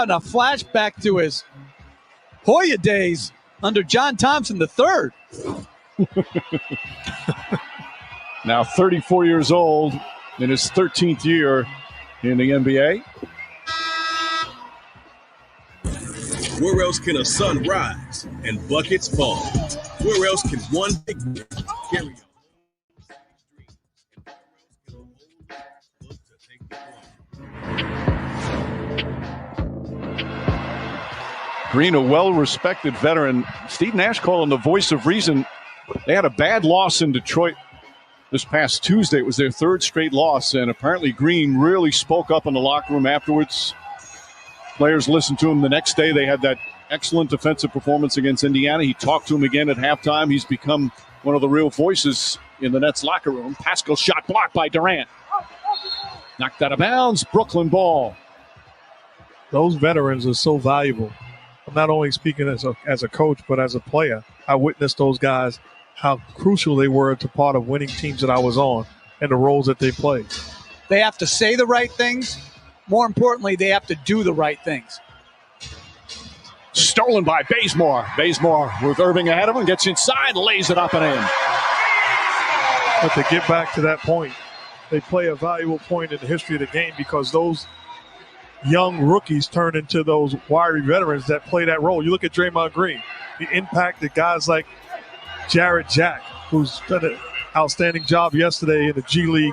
And a flashback to his Hoya days under John Thompson III. Now 34 years old in his 13th year in the NBA. Where else can a sun rise and buckets fall? Where else can one big man carry on? Green, a well-respected veteran. Steve Nash called him the voice of reason. They had a bad loss in Detroit this past Tuesday. It was their third straight loss, and apparently Green really spoke up in the locker room afterwards. Players listened to him the next day. They had that excellent defensive performance against Indiana. He talked to him again at halftime. He's become one of the real voices in the Nets locker room. Pascal shot blocked by Durant. Knocked out of bounds. Brooklyn ball. Those veterans are so valuable. I'm not only speaking as a coach, but as a player. I witnessed those guys, how crucial they were to part of winning teams that I was on and the roles that they played. They have to say the right things. More importantly, they have to do the right things. Stolen by Bazemore. Bazemore with Irving ahead of him, gets inside, lays it up and in. But to get back to that point, they play a valuable point in the history of the game because those young rookies turn into those wiry veterans that play that role. You look at Draymond Green, the impact that guys like Jarrett Jack, who's done an outstanding job yesterday in the G League.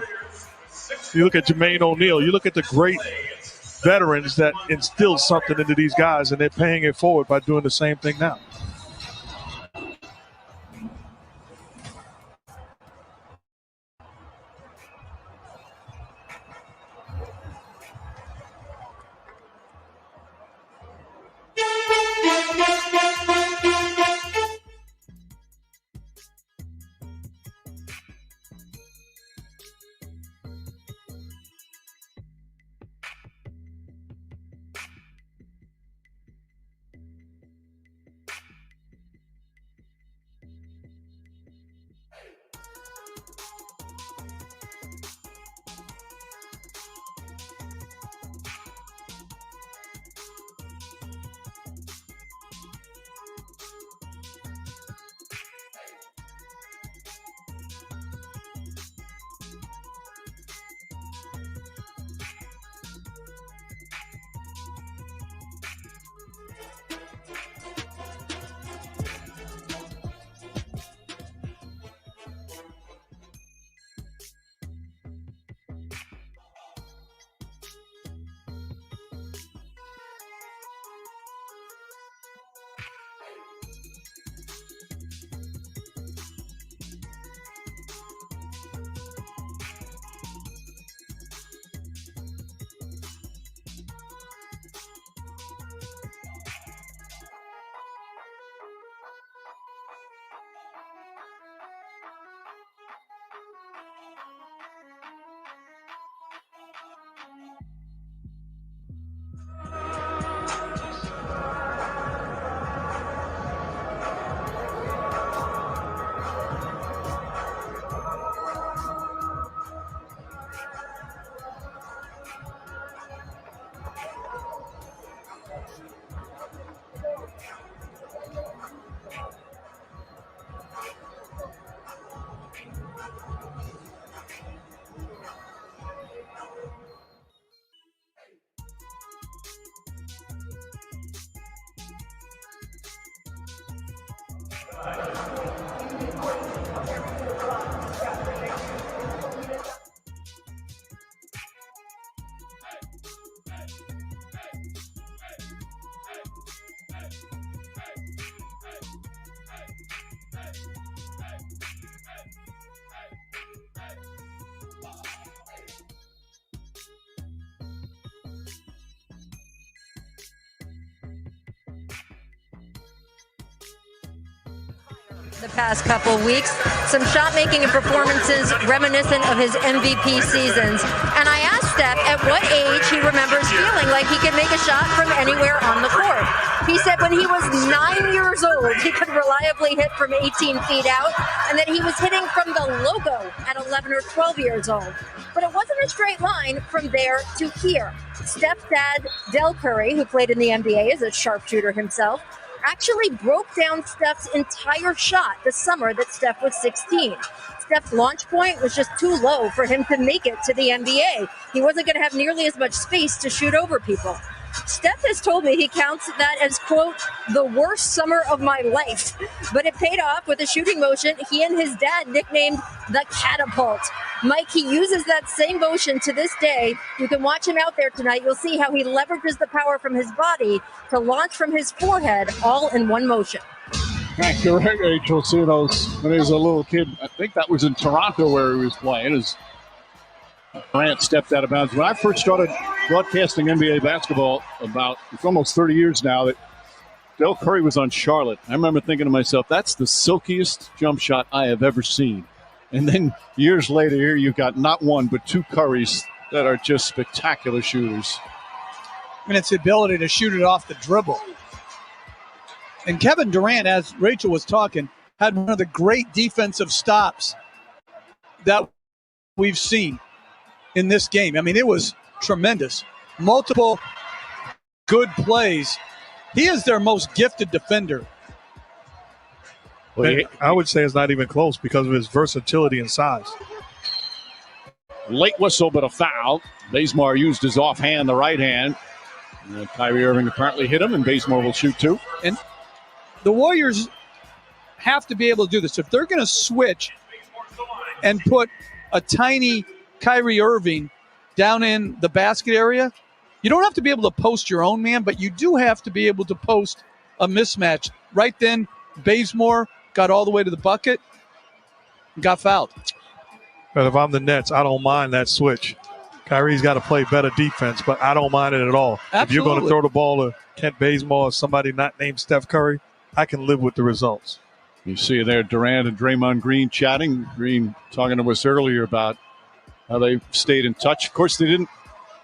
You look at Jermaine O'Neal. You look at the great veterans that instilled something into these guys, and they're paying it forward by doing the same thing now. The past couple weeks, some shot making and performances reminiscent of his MVP seasons. And I asked Steph at what age he remembers feeling like he could make a shot from anywhere on the court. He said when he was 9 years old, he could reliably hit from 18 feet out, and that he was hitting from the logo at 11 or 12 years old. But it wasn't a straight line from there to here. Steph's dad, Del Curry, who played in the NBA as a sharpshooter himself, actually broke down Steph's entire shot the summer that Steph was 16. Steph's launch point was just too low for him to make it to the NBA. He wasn't going to have nearly as much space to shoot over people. Steph has told me he counts that as, quote, the worst summer of my life. But it paid off with a shooting motion he and his dad nicknamed the catapult. Mike, he uses that same motion to this day. You can watch him out there tonight. You'll see how he leverages the power from his body to launch from his forehead all in one motion. You're right, Rachel. See those when he was a little kid. I think that was in Toronto where he was playing. As Durant stepped out of bounds. When I first started broadcasting NBA basketball, it's almost 30 years now, that Del Curry was on Charlotte. I remember thinking to myself, that's the silkiest jump shot I have ever seen. And then years later, here you've got not one but two Currys that are just spectacular shooters. And it's the ability to shoot it off the dribble. And Kevin Durant, as Rachel was talking, had one of the great defensive stops that we've seen in this game. I mean, it was tremendous. Multiple good plays. He is their most gifted defender. Well, I would say it's not even close because of his versatility and size. Late whistle, but a foul. Bazemore used his offhand, the right hand. And Kyrie Irving apparently hit him, and Bazemore will shoot two. And the Warriors have to be able to do this. If they're going to switch and put a tiny Kyrie Irving down in the basket area, you don't have to be able to post your own man, but you do have to be able to post a mismatch. Right then, Bazemore got all the way to the bucket and got fouled. But if I'm the Nets, I don't mind that switch. Kyrie's got to play better defense, but I don't mind it at all. Absolutely. If you're going to throw the ball to Kent Bazemore or somebody not named Steph Curry, I can live with the results. You see there Durant and Draymond Green chatting. Green talking to us earlier about how they stayed in touch. Of course, they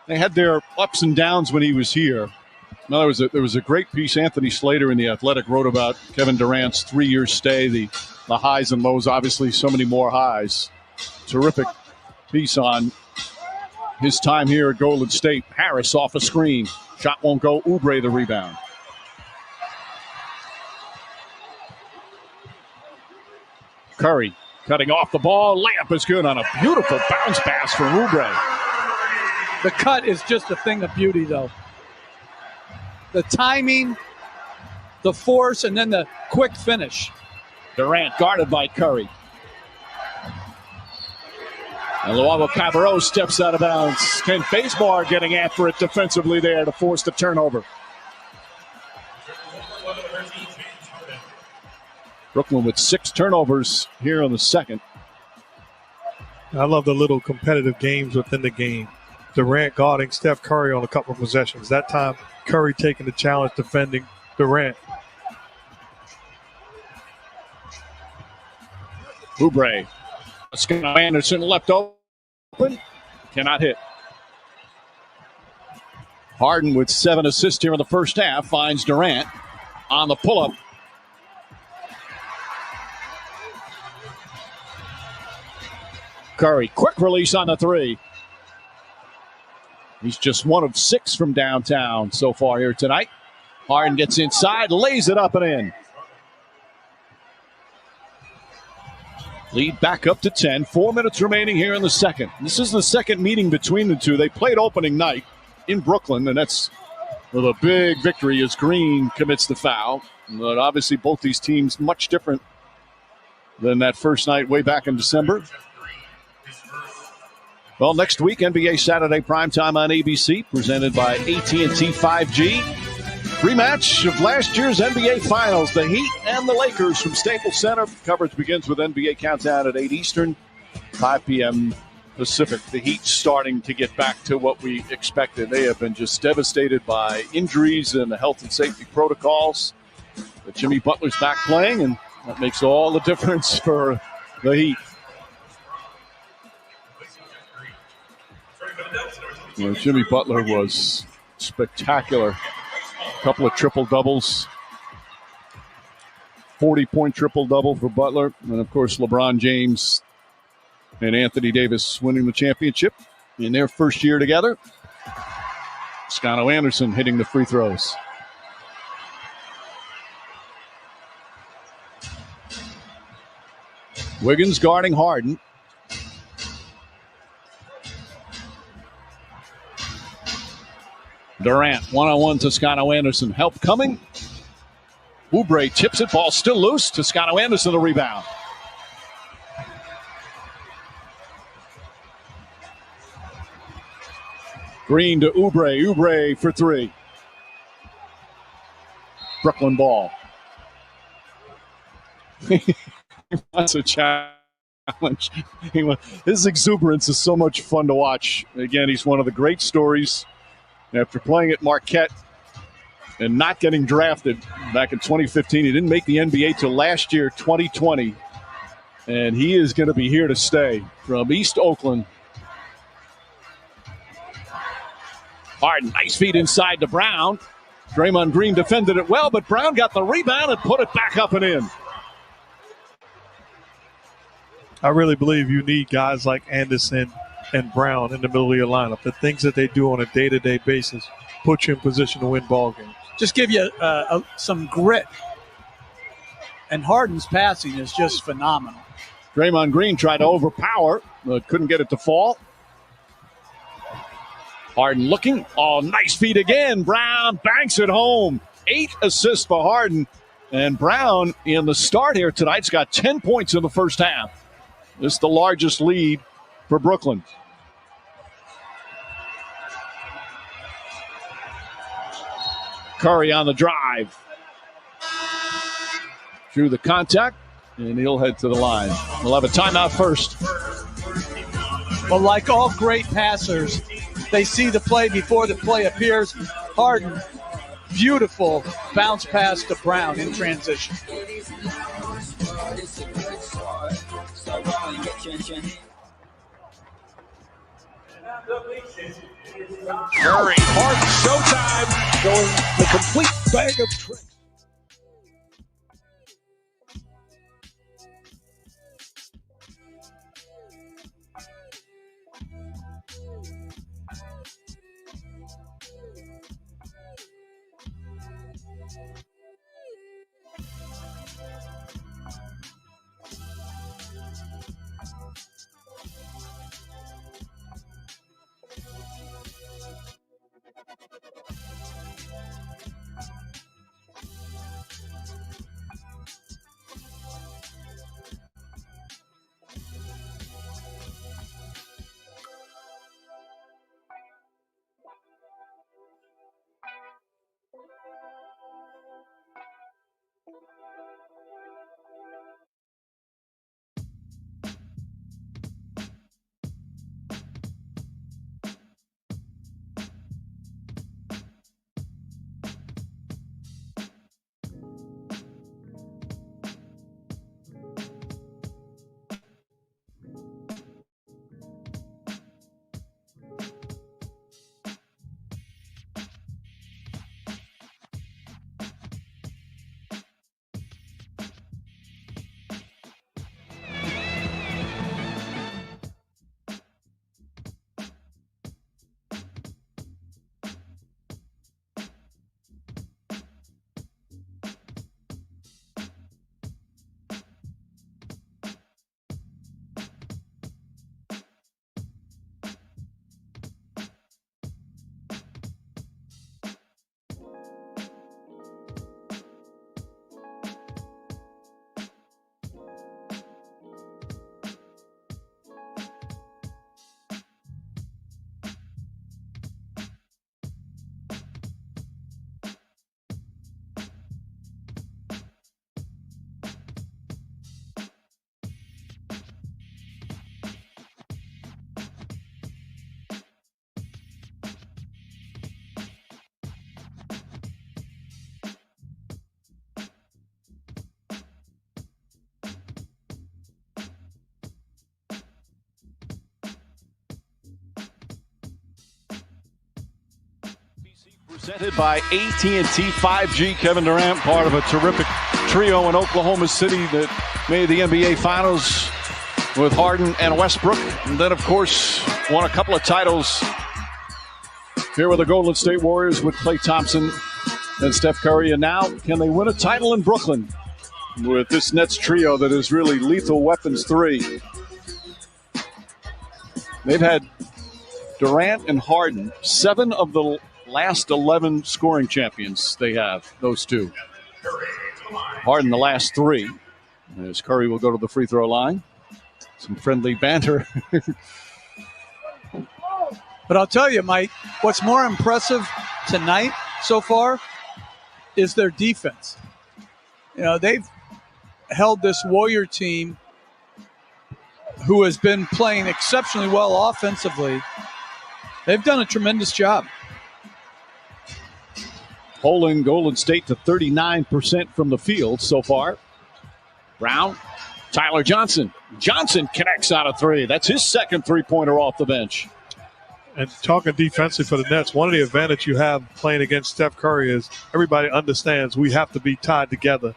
had their ups and downs when he was here. Now, there was a great piece Anthony Slater in The Athletic wrote about Kevin Durant's 3-year stay, the highs and lows, obviously so many more highs. Terrific piece on his time here at Golden State. Harris off a screen. Shot won't go. Oubre the rebound. Curry cutting off the ball. Layup is good on a beautiful bounce pass from Oubre. The cut is just a thing of beauty, though. The timing, the force, and then the quick finish. Durant guarded by Curry. And Luavo Cabarrot steps out of bounds. Ken Bazemore getting after it defensively there to force the turnover. Brooklyn with 6 turnovers here in the second. I love the little competitive games within the game. Durant guarding Steph Curry on a couple of possessions. That time, Curry taking the challenge defending Durant. Oubre. Scott Anderson left open. Cannot hit. Harden with 7 assists here in the first half finds Durant on the pull-up. Curry, quick release on the 3. He's just 1 of 6 from downtown so far here tonight. Harden gets inside, lays it up and in. Lead back up to 10. 4 minutes remaining here in the second. This is the second meeting between the two. They played opening night in Brooklyn, and that's with a big victory as Green commits the foul. But obviously both these teams much different than that first night way back in December. Well, next week, NBA Saturday primetime on ABC, presented by AT&T 5G. Rematch of last year's NBA Finals, the Heat and the Lakers from Staples Center. Coverage begins with NBA Countdown at 8 Eastern, 5 p.m. Pacific. The Heat starting to get back to what we expected. They have been just devastated by injuries and the health and safety protocols. But Jimmy Butler's back playing, and that makes all the difference for the Heat. You know, Jimmy Butler was spectacular. A couple of triple-doubles. 40-point triple-double for Butler. And, of course, LeBron James and Anthony Davis winning the championship in their first year together. Scotto Anderson hitting the free throws. Wiggins guarding Harden. Durant, one-on-one to Scotto Anderson. Help coming. Oubre tips it. Ball still loose to Scotto Anderson, the rebound. Green to Oubre. Oubre for three. Brooklyn ball. That's a challenge. His exuberance is so much fun to watch. Again, he's one of the great stories. After playing at Marquette and not getting drafted back in 2015, he didn't make the NBA till last year, 2020. And he is going to be here to stay from East Oakland. Harden, nice feed inside to Brown. Draymond Green defended it well, but Brown got the rebound and put it back up and in. I really believe you need guys like Anderson and Brown in the middle of your lineup. The things that they do on a day-to-day basis put you in position to win ball games. Just give you some grit. And Harden's passing is just phenomenal. Draymond Green tried to overpower, but couldn't get it to fall. Harden looking. Oh, nice feed again. Brown banks it home. 8 assists for Harden. And Brown in the start here tonight's got 10 points in the first half. This is the largest lead for Brooklyn. Curry on the drive. Through the contact, and he'll head to the line. We'll have a timeout first. But like all great passers, they see the play before the play appears. Harden, beautiful bounce pass to Brown in transition. Curry, Harden, showtime, going the complete bag of tricks. Presented by AT&T 5G. Kevin Durant, part of a terrific trio in Oklahoma City that made the NBA Finals with Harden and Westbrook. And then, of course, won a couple of titles here with the Golden State Warriors with Klay Thompson and Steph Curry. And now, can they win a title in Brooklyn with this Nets trio that is really lethal weapons 3? They've had Durant and Harden, 7 of the last 11 scoring champions they have, those two. Harden the last 3. As Curry will go to the free throw line. Some friendly banter. But I'll tell you, Mike, what's more impressive tonight so far is their defense. You know, they've held this Warrior team who has been playing exceptionally well offensively. They've done a tremendous job. Holding Golden State to 39% from the field so far. Brown, Tyler Johnson. Johnson connects out of 3. That's his second three-pointer off the bench. And talking defensively for the Nets, one of the advantages you have playing against Steph Curry is everybody understands we have to be tied together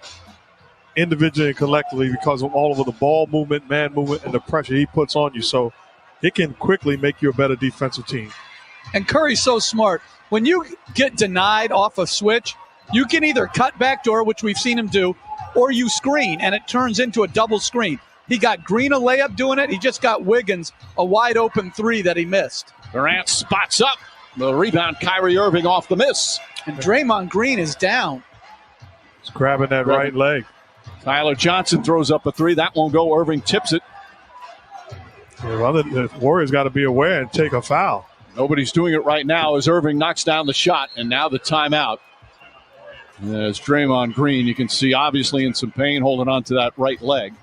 individually and collectively because of all of the ball movement, man movement, and the pressure he puts on you. So it can quickly make you a better defensive team. And Curry's so smart. When you get denied off a switch, you can either cut backdoor, which we've seen him do, or you screen, and it turns into a double screen. He got Green a layup doing it. He just got Wiggins a wide-open 3 that he missed. Durant spots up. The rebound, Kyrie Irving off the miss. And Draymond Green is down. He's grabbing that right leg. Tyler Johnson throws up a 3. That won't go. Irving tips it. Yeah, well, the Warriors got to be aware and take a foul. Nobody's doing it right now as Irving knocks down the shot, and now the timeout. As Draymond Green, you can see obviously in some pain holding on to that right leg.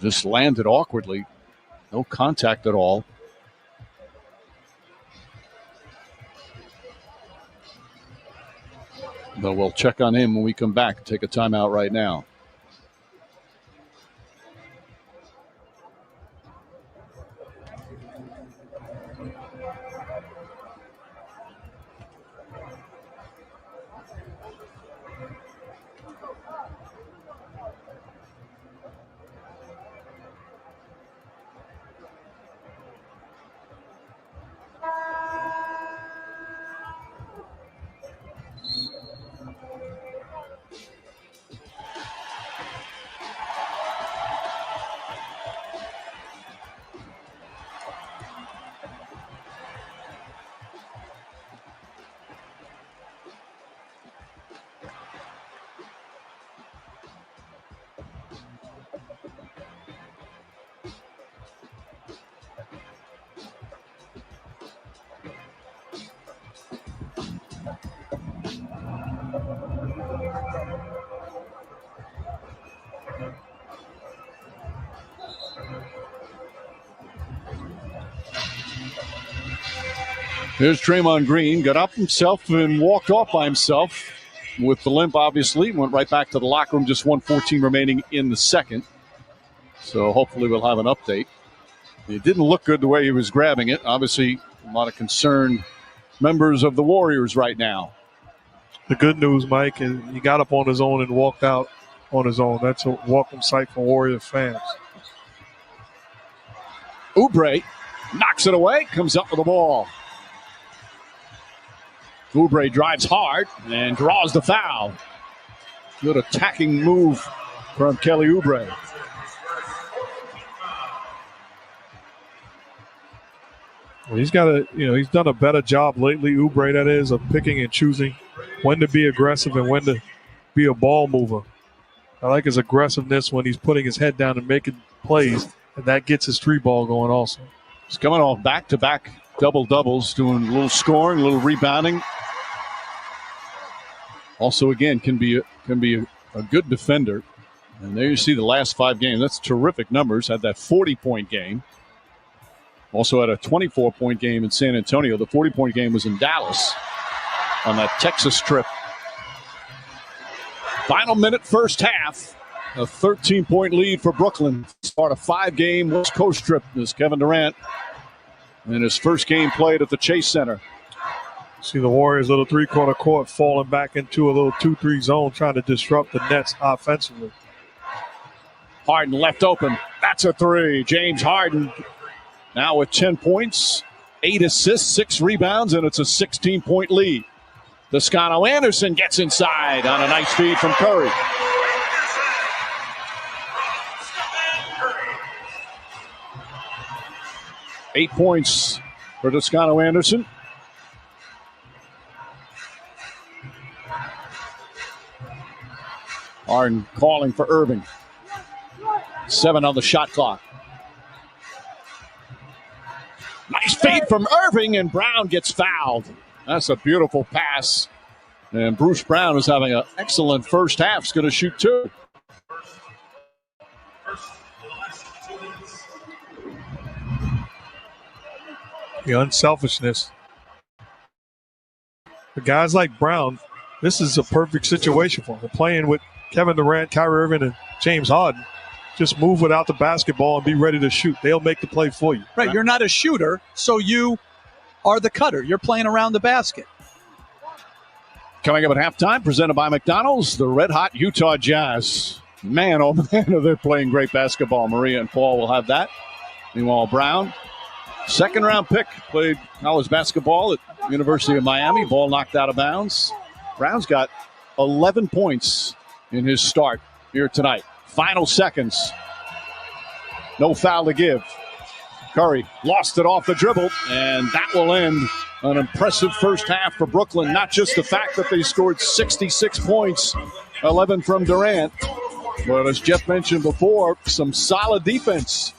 Just landed awkwardly. No contact at all. But we'll check on him when we come back. Take a timeout right now. Here's Draymond Green, got up himself and walked off by himself with the limp, obviously. Went right back to the locker room, just 1:14 remaining in the second. So hopefully we'll have an update. It didn't look good the way he was grabbing it. Obviously, a lot of concerned members of the Warriors right now. The good news, Mike, is he got up on his own and walked out on his own. That's a welcome sight for Warrior fans. Oubre knocks it away, comes up with the ball. Oubre drives hard and draws the foul. Good attacking move from Kelly Oubre. Well, he's done a better job lately, Oubre, that is, of picking and choosing when to be aggressive and when to be a ball mover. I like his aggressiveness when he's putting his head down and making plays, and that gets his three ball going also. He's coming off back-to-back double-doubles, doing a little scoring, a little rebounding. Also, again, can be a good defender. And there you see the last 5 games. That's terrific numbers. Had that 40-point game. Also had a 24-point game in San Antonio. The 40-point game was in Dallas on that Texas trip. Final minute, first half. A 13-point lead for Brooklyn. Start a 5-game West Coast trip as Kevin Durant in his first game played at the Chase Center. See the Warriors' little three-quarter court falling back into a little 2-3 zone, trying to disrupt the Nets offensively. Harden left open. That's a three. James Harden now with 10 points, 8 assists, 6 rebounds, and it's a 16-point lead. Toscano Anderson gets inside on a nice feed from Curry. Eight points for Toscano Anderson. Harden calling for Irving. 7 on the shot clock. Nice feed from Irving, and Brown gets fouled. That's a beautiful pass. And Bruce Brown is having an excellent first half. He's going to shoot 2. The unselfishness. The guys like Brown, this is a perfect situation for them. Playing with Kevin Durant, Kyrie Irving, and James Harden. Just move without the basketball and be ready to shoot. They'll make the play for you. Right, you're not a shooter, so you are the cutter. You're playing around the basket. Coming up at halftime, presented by McDonald's, the red-hot Utah Jazz. Man, oh man, they're playing great basketball. Maria and Paul will have that. Meanwhile, Brown, second-round pick, played college basketball at University of Miami. Ball knocked out of bounds. Brown's got 11 points in his start here tonight. Final seconds. No foul to give. Curry lost it off the dribble, and that will end an impressive first half for Brooklyn. Not just the fact that they scored 66 points, 11 from Durant, but as Jeff mentioned before, some solid defense.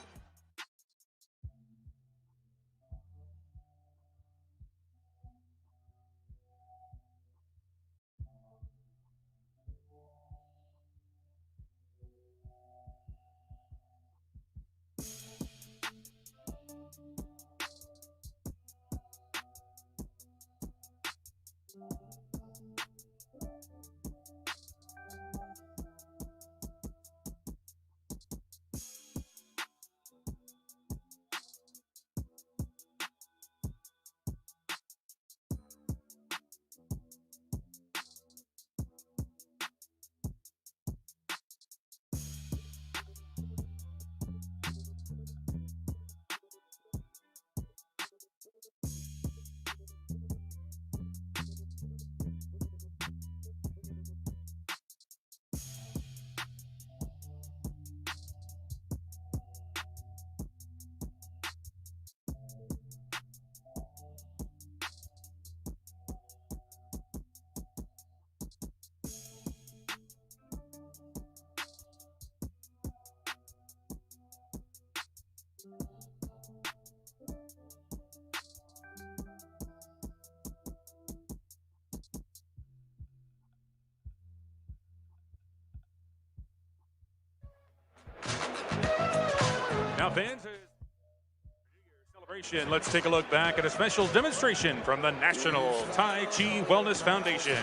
Now, fans, celebration. Let's take a look back at a special demonstration from the National Tai Chi Wellness Foundation.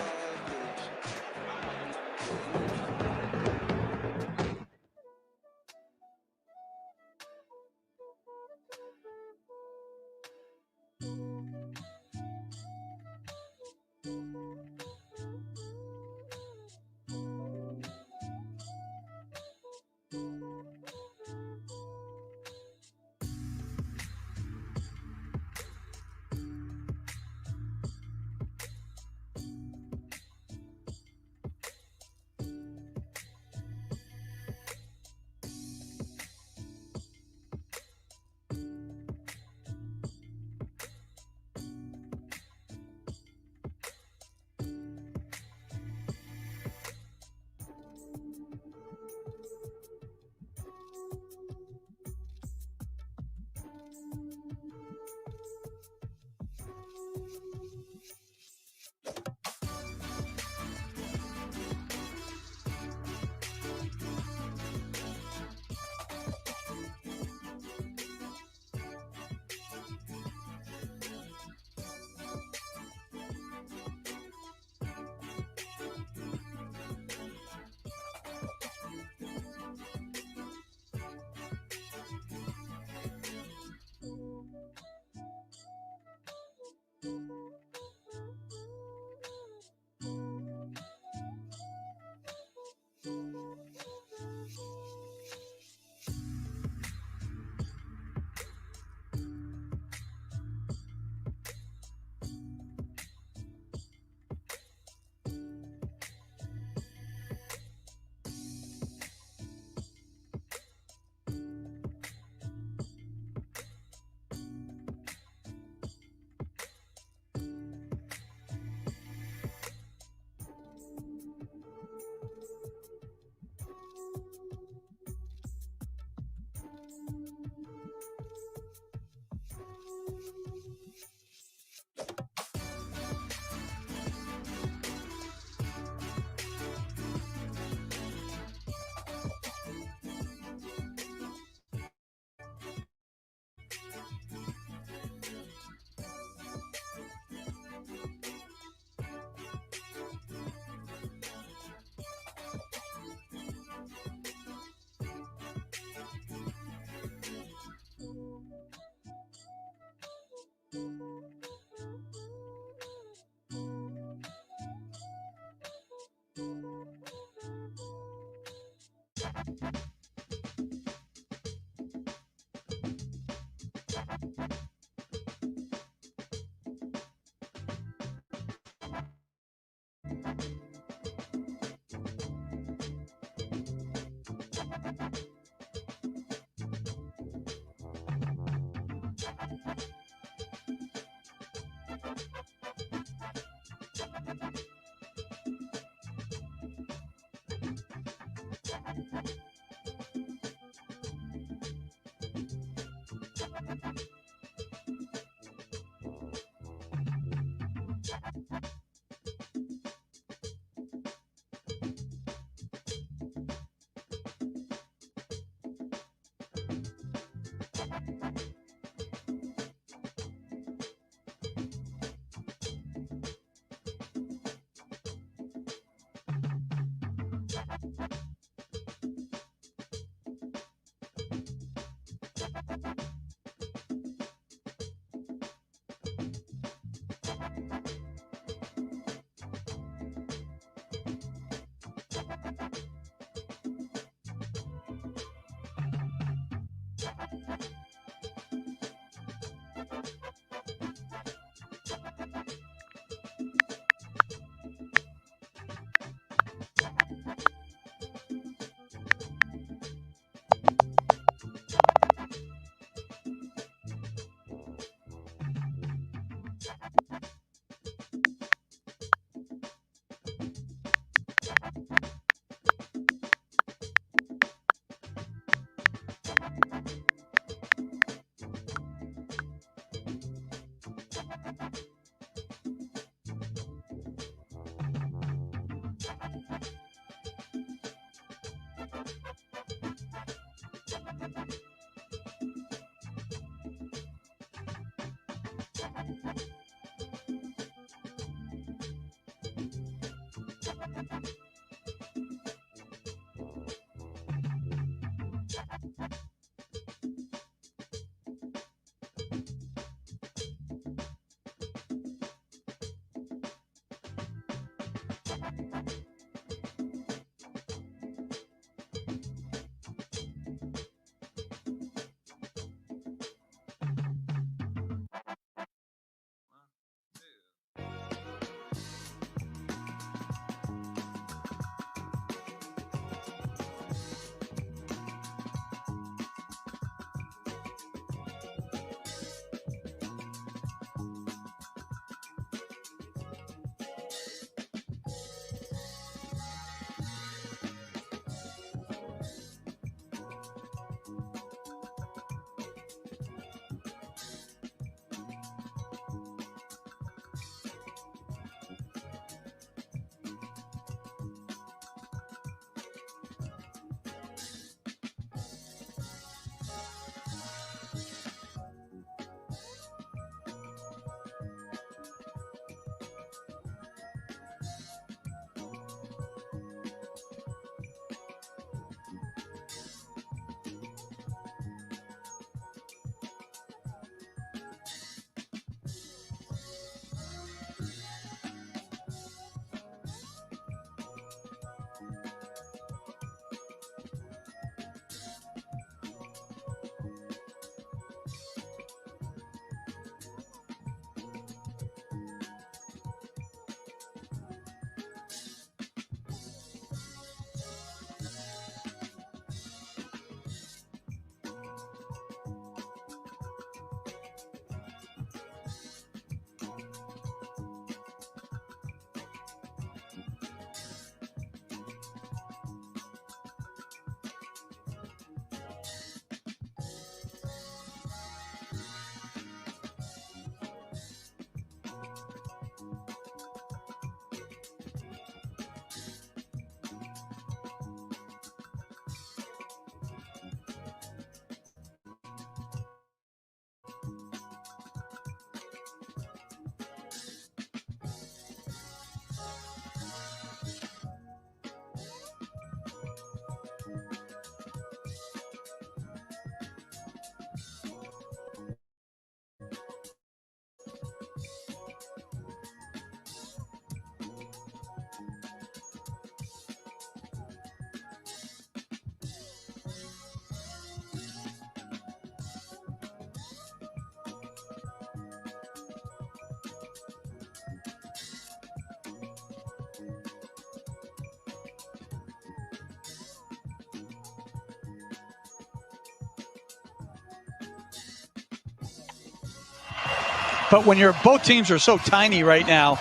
But when both teams are so tiny right now,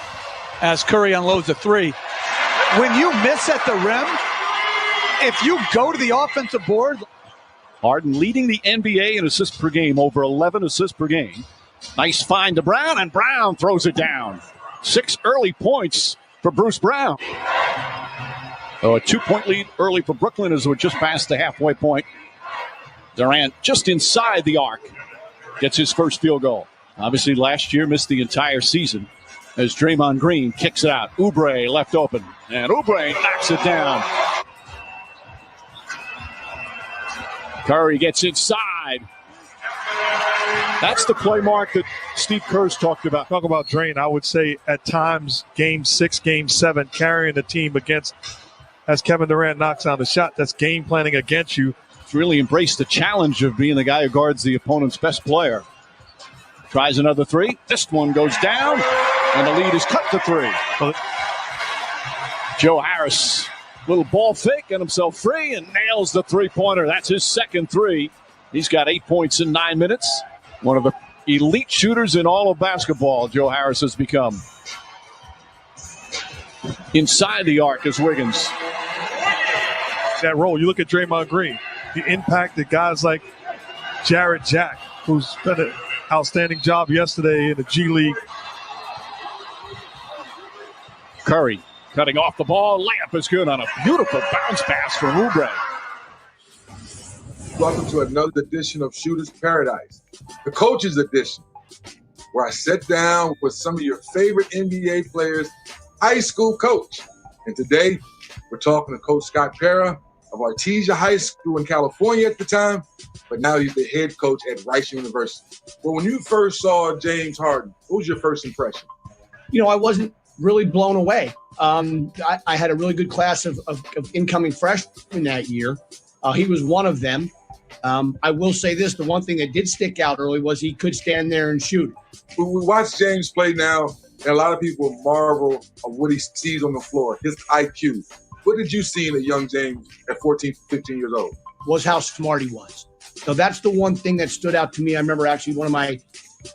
as Curry unloads a three, when you miss at the rim, if you go to the offensive board. Harden leading the NBA in assists per game, over 11 assists per game. Nice find to Brown, and Brown throws it down. 6 early points for Bruce Brown. A 2-point lead early for Brooklyn as we're just past the halfway point. Durant just inside the arc gets his first field goal. Obviously last year missed the entire season as Draymond Green kicks it out. Oubre left open, and Oubre knocks it down. Curry gets inside. That's the play, Mark, that Steve Kerr's talked about. Talk about drain. I would say at times, game 6, game 7, carrying the team against, as Kevin Durant knocks down the shot, that's game planning against you. He's really embraced the challenge of being the guy who guards the opponent's best player. Tries another three. This one goes down, and the lead is cut to 3. Joe Harris, little ball fake, get himself free, and nails the three-pointer. That's his second 3. He's got 8 points in 9 minutes. One of the elite shooters in all of basketball, Joe Harris has become. Inside the arc is Wiggins. That role, you look at Draymond Green, the impact that guys like Jarrett Jack, who's done an outstanding job yesterday in the G League. Curry cutting off the ball. Layup is good on a beautiful bounce pass from Oubre. Welcome to another edition of Shooter's Paradise, the Coach's Edition, where I sit down with some of your favorite NBA players' high school coach. And today, we're talking to Coach Scott Pera of Artesia High School in California at the time, but now he's the head coach at Rice University. Well, when you first saw James Harden, what was your first impression? I wasn't really blown away. I had a really good class of incoming freshmen that year. He was one of them. I will say this, the one thing that did stick out early was he could stand there and shoot. We watch James play now, and a lot of people marvel at what he sees on the floor, his IQ. What did you see in a young James at 14, 15 years old? Was how smart he was. So that's the one thing that stood out to me. I remember actually one of my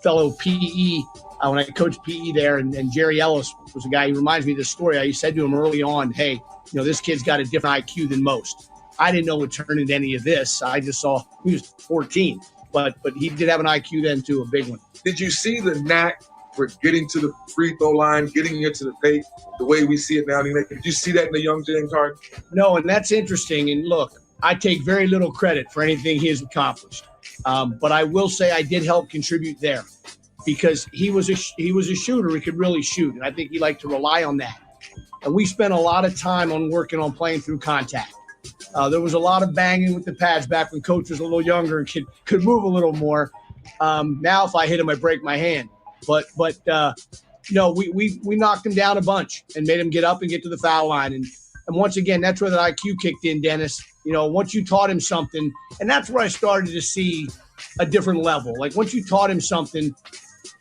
fellow PE, when I coached PE there, and Jerry Ellis was a guy who reminds me of this story. I said to him early on, hey, this kid's got a different IQ than most. I didn't know it would turn into any of this. I just saw he was 14, but he did have an IQ then too, a big one. Did you see the knack for getting to the free throw line, getting into the paint, the way we see it now? Did you see that in the young James Harden? No, and that's interesting. And look, I take very little credit for anything he has accomplished, but I will say I did help contribute there because he was a shooter. He could really shoot, and I think he liked to rely on that. And we spent a lot of time on working on playing through contact. There was a lot of banging with the pads back when coach was a little younger and could move a little more. Now, if I hit him, I break my hand. But we knocked him down a bunch and made him get up and get to the foul line. And once again, that's where the IQ kicked in, Dennis. Once you taught him something, and that's where I started to see a different level. Like once you taught him something,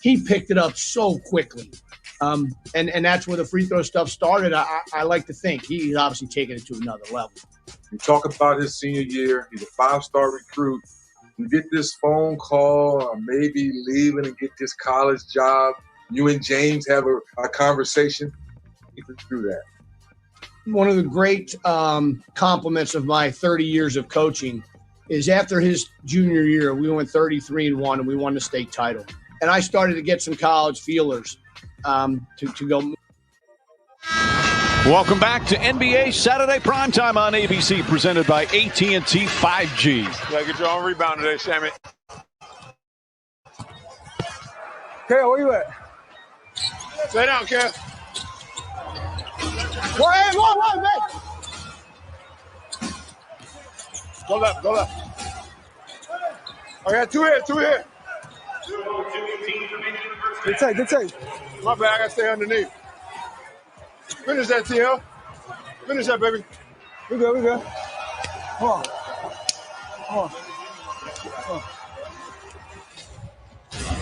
he picked it up so quickly. And that's where the free throw stuff started. I like to think he's obviously taken it to another level. You talk about his senior year. He's a 5-star recruit. You get this phone call, or maybe leaving and get this college job. You and James have a conversation. You can do that. One of the great compliments of my 30 years of coaching is after his junior year, we went 33-1 and we won the state title. And I started to get some college feelers to go. Welcome back to NBA Saturday Primetime on ABC, presented by AT&T 5G. Gotta get your own rebound today, Sammy. Kale, where you at? Stay down, Kale. One, man. Go left. I got two here. Good take. My bad, I gotta stay underneath. Finish that, TL. Finish that, baby. We good. Hold on.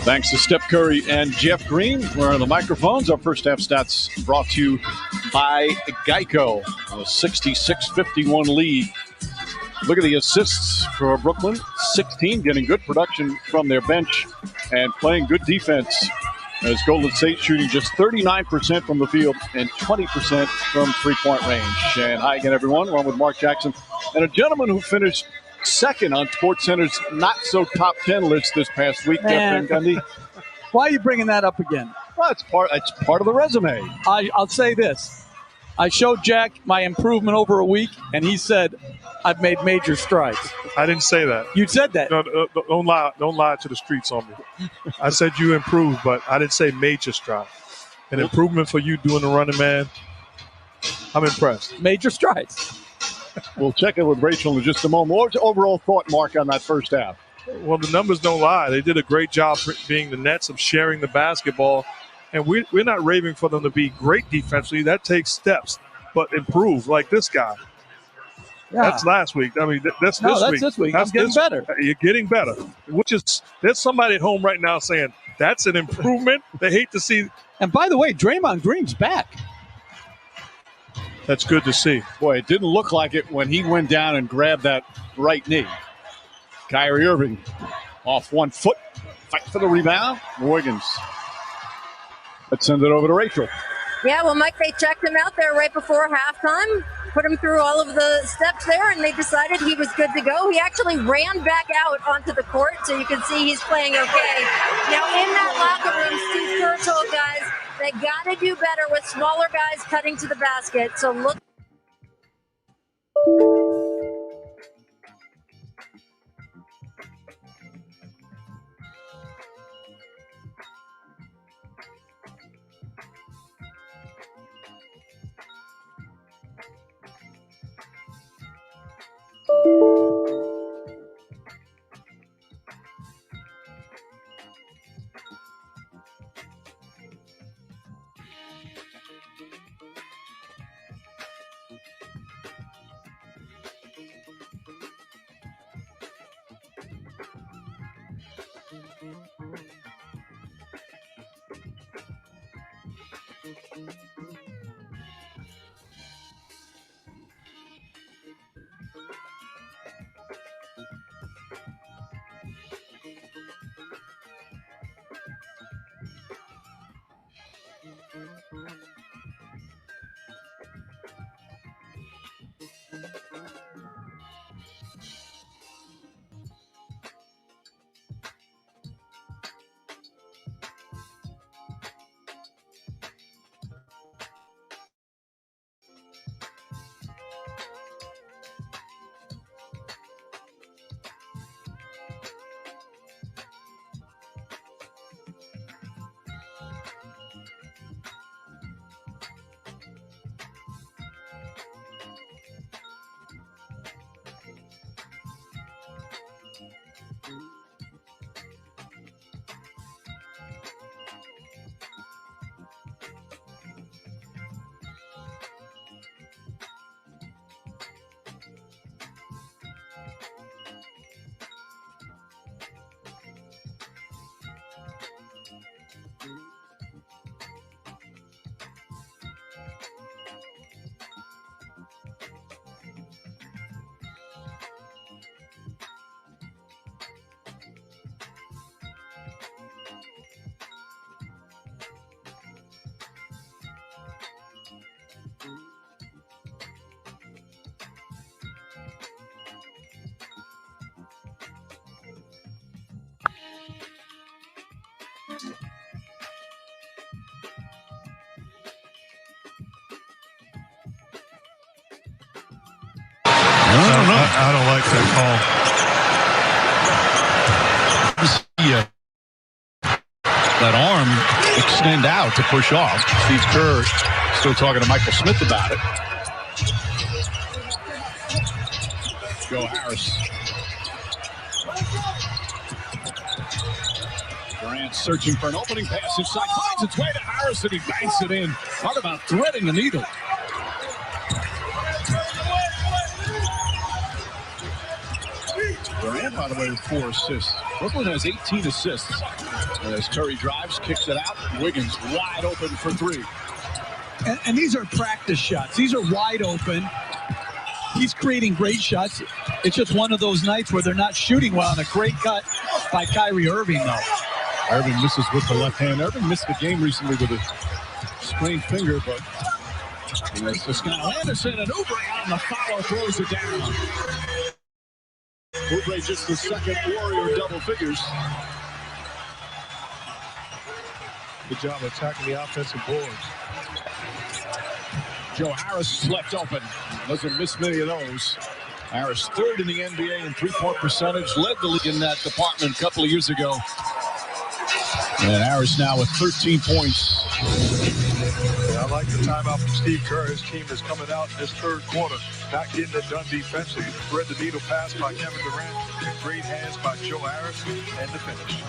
Thanks to Steph Curry and Jeff Green. We're on the microphones. Our first half stats brought to you by Geico. A 66-51 lead. Look at the assists for Brooklyn. 16, getting good production from their bench and playing good defense As Golden State shooting just 39% from the field and 20% from three-point range. And hi again, everyone. Along with Mark Jackson and a gentleman who finished second on SportsCenter's not-so-top 10 list this past week, Jeff Van Gundy. Why are you bringing that up again? Well, it's part of the resume. I'll say this. I showed Jack my improvement over a week, and he said, I've made major strides. I didn't say that. You said that. No, don't lie. Don't lie to the streets on me. I said you improved, but I didn't say major stride. An improvement for you doing the running man. I'm impressed. Major strides. We'll check in with Rachel in just a moment. What was your overall thought, Mark, on that first half? Well, the numbers don't lie. They did a great job being the Nets of sharing the basketball. And we're not raving for them to be great defensively. That takes steps, but improve like this guy. Yeah. That's last week. I mean, that's this week. I'm getting better. You're getting better. There's somebody at home right now saying that's an improvement. They hate to see. And by the way, Draymond Green's back. That's good to see. Boy, it didn't look like it when he went down and grabbed that right knee. Kyrie Irving off 1 foot. Fight for the rebound. Wiggins. Let's send it over to Rachel. Yeah, well, Mike, they checked him out there right before halftime, put him through all of the steps there, and they decided he was good to go. He actually ran back out onto the court, so you can see he's playing okay. Now, in that locker room, Steve Kerr told guys they got to do better with smaller guys cutting to the basket. So look. I don't like that call. Yeah. That arm extend out to push off. Steve Kerr still talking to Michael Smith about it. Joe Harris. Durant searching for an opening pass inside. Finds its way to Harris and he banks it in. Talk about threading the needle. Durant, by the way, with 4 assists. Brooklyn has 18 assists. As Curry drives, kicks it out. Wiggins wide open for 3. And these are practice shots. These are wide open. He's creating great shots. It's just one of those nights where they're not shooting well. And a great cut by Kyrie Irving, though. Irving misses with the left hand. Irving missed the game recently with a sprained finger, but it's just kind of Anderson, and Oubre on the follow throws it down. Oubre just the second Warrior double figures. Good job attacking the offensive boards. Joe Harris left open. Doesn't miss many of those. Harris third in the NBA in three-point percentage. Led the league in that department a couple of years ago. And Harris now with 13 points. Yeah, I like the timeout from Steve Kerr. His team is coming out in this third quarter, not getting it done defensively. Thread the needle pass by Kevin Durant. Great hands by Joe Harris. And the finish.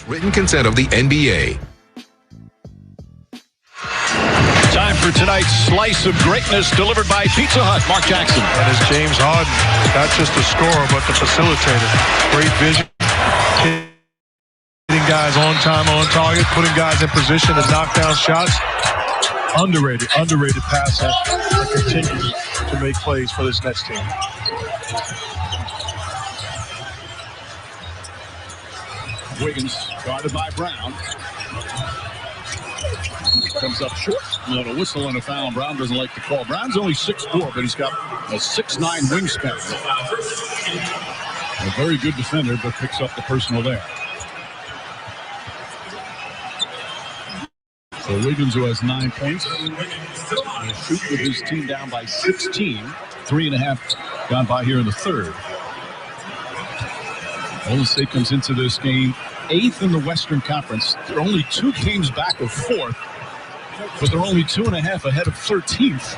Written consent of the NBA. Time for tonight's Slice of Greatness delivered by Pizza Hut. Mark Jackson. That is James Harden, not just the scorer, but the facilitator. Great vision. Hitting guys on time, on target, putting guys in position to knock down shots. Underrated passer that continues to make plays for this Nets team. Wiggins guarded by Brown. Comes up short. A little whistle and a foul. Brown doesn't like the call. Brown's only 6'4", but he's got a 6'9" wingspan. A very good defender, but picks up the personal there. So Wiggins, who has 9 points, will shoot with his team down by 16. 3.5 gone by here in the third. Golden State comes into this game 8th in the Western Conference. They're only 2 games back of 4th, but they're only 2.5 ahead of 13th.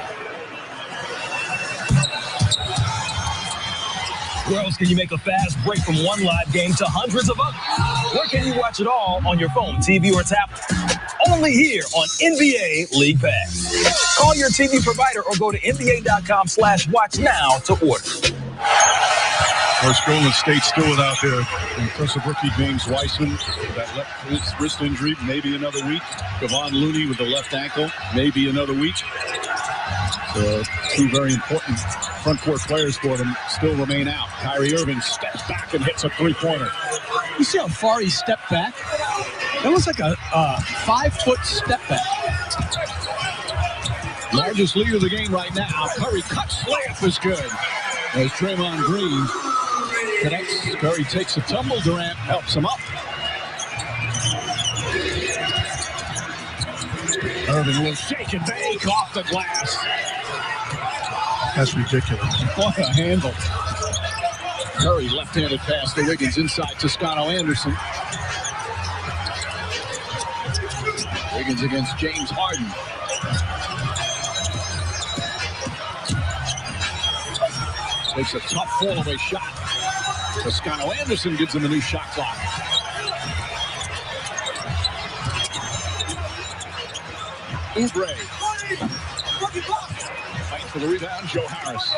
Where else can you make a fast break from one live game to hundreds of others? Where can you watch it all on your phone, TV, or tablet? Only here on NBA League Pass. Call your TV provider or go to NBA.com/watch now to order. First, Golden State still without their impressive rookie James Wiseman. That left wrist injury, maybe another week. Kevon Looney with the left ankle, maybe another week. So two very important front court players for them still remain out. Kyrie Irving steps back and hits a three-pointer. You see how far he stepped back? That was like a 5-foot step back. Largest lead of the game right now. Curry cuts, layup is good. As Draymond Green connects, Curry takes a tumble. Durant helps him up. Irving will shake and bake off the glass. That's ridiculous. What a handle. Curry left-handed pass to Wiggins inside Toscano Anderson. Wiggins against James Harden. Takes a tough fall-away shot. Toscano Anderson gives him a new shot clock. Oubre. Fight for the rebound, Joe Harris.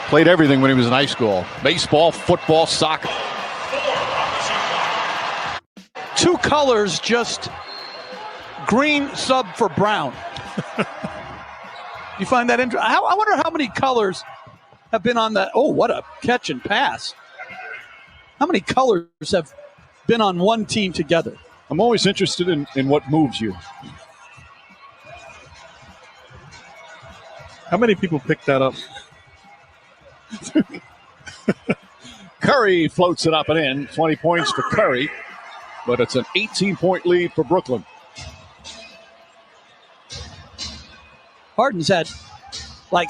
Played everything when he was in high school. Baseball, football, soccer. Two colors, just green sub for brown. You find that interesting? I wonder how many colors have been on that. Oh, what a catch and pass. How many colors have been on one team together? I'm always interested in what moves you. How many people picked that up? Curry floats it up and in. 20 points for Curry, but it's an 18-point lead for Brooklyn. Harden's had like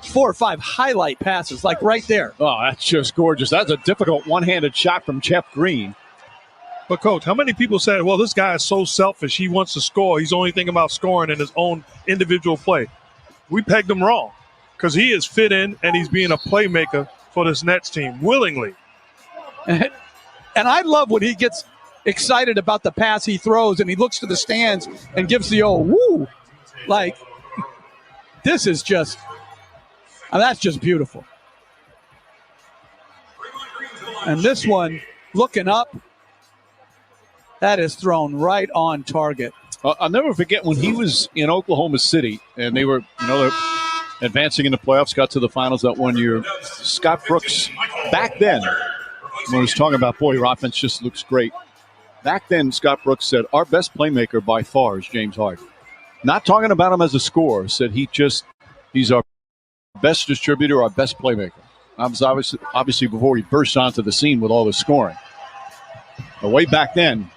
4 or 5 highlight passes, like right there. Oh, that's just gorgeous. That's a difficult one-handed shot from Jeff Green. But, Coach, how many people said, well, this guy is so selfish, he wants to score. He's only thinking about scoring in his own individual play. We pegged him wrong. Because he is fit in and he's being a playmaker for this Nets team willingly. And I love when he gets excited about the pass he throws and he looks to the stands and gives the old woo. Like, this is just, that's just beautiful. And this one, looking up, that is thrown right on target. I'll never forget when he was in Oklahoma City and they were, advancing in the playoffs, got to the finals that one year. Scott Brooks, back then, when he was talking about, boy, your offense just looks great. Back then, Scott Brooks said, our best playmaker by far is James Harden. Not talking about him as a scorer, said he's our best distributor, our best playmaker. Obviously before he burst onto the scene with all the scoring. But way back then.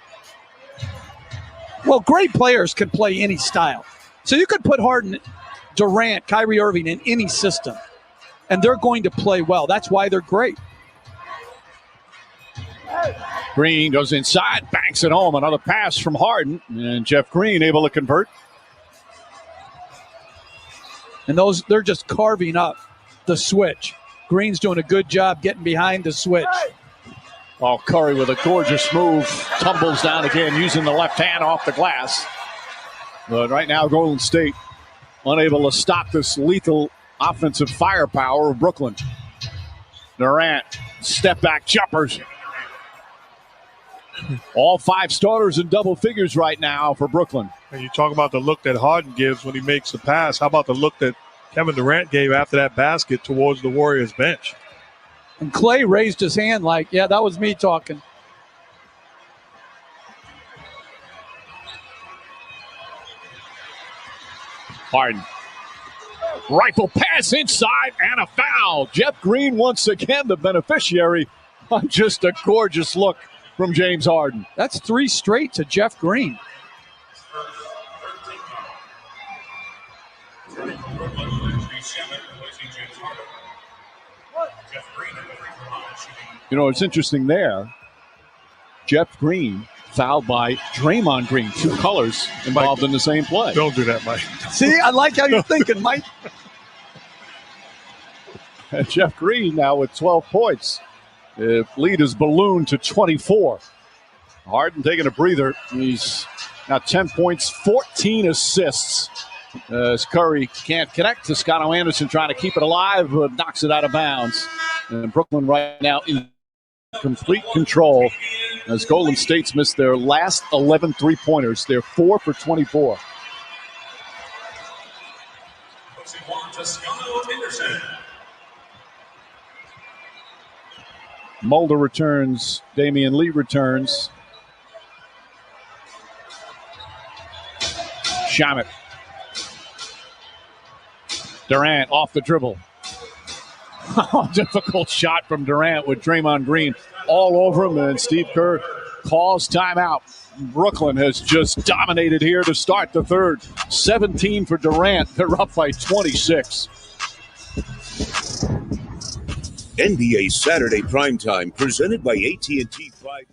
Well, great players can play any style. So you could put Harden, Durant, Kyrie Irving in any system, and they're going to play well. That's why they're great. Green goes inside, banks it home. Another pass from Harden, and Jeff Green able to convert. And they're just carving up the switch. Green's doing a good job getting behind the switch. Oh, Curry with a gorgeous move, tumbles down again using the left hand off the glass. But right now, Golden State unable to stop this lethal offensive firepower of Brooklyn. Durant, step back jumpers. All 5 starters in double figures right now for Brooklyn. And you talk about the look that Harden gives when he makes the pass. How about the look that Kevin Durant gave after that basket towards the Warriors bench? And Clay raised his hand like, yeah, that was me talking. Harden. Rifle pass inside and a foul. Jeff Green once again the beneficiary on just a gorgeous look from James Harden. That's 3 straight to Jeff Green. You know, it's interesting there. Jeff Green fouled by Draymond Green. 2 colors involved in the same play. Don't do that, Mike. See, I like how you're thinking, Mike. And Jeff Green now with 12 points. The lead is ballooned to 24. Harden taking a breather. He's now 10 points, 14 assists. As Curry can't connect to Scotto Anderson, trying to keep it alive, but knocks it out of bounds. And Brooklyn right now in complete control as Golden State's missed their last 11 three-pointers. They're 4 for 24. Mulder returns. Damian Lee returns. Shamet. Durant off the dribble. Difficult shot from Durant with Draymond Green all over him, and Steve Kerr calls timeout. Brooklyn has just dominated here to start the third. 17 for Durant. They're up by 26. NBA Saturday Primetime, presented by AT&T 5G.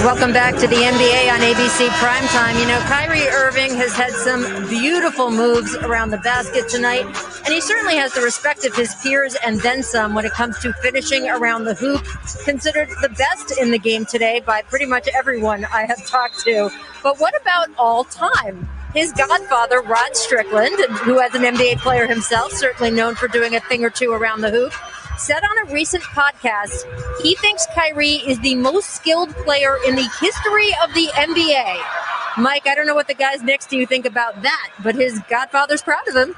Welcome back to the NBA on ABC Primetime. You know, Kyrie Irving has had some beautiful moves around the basket tonight, and he certainly has the respect of his peers and then some when it comes to finishing around the hoop. Considered the best in the game today by pretty much everyone I have talked to. But what about all time? His godfather, Rod Strickland, who as an NBA player himself, certainly known for doing a thing or two around the hoop, said on a recent podcast he thinks Kyrie is the most skilled player in the history of the NBA. Mike, I don't know what the guys next to you think about that, but his godfather's proud of him.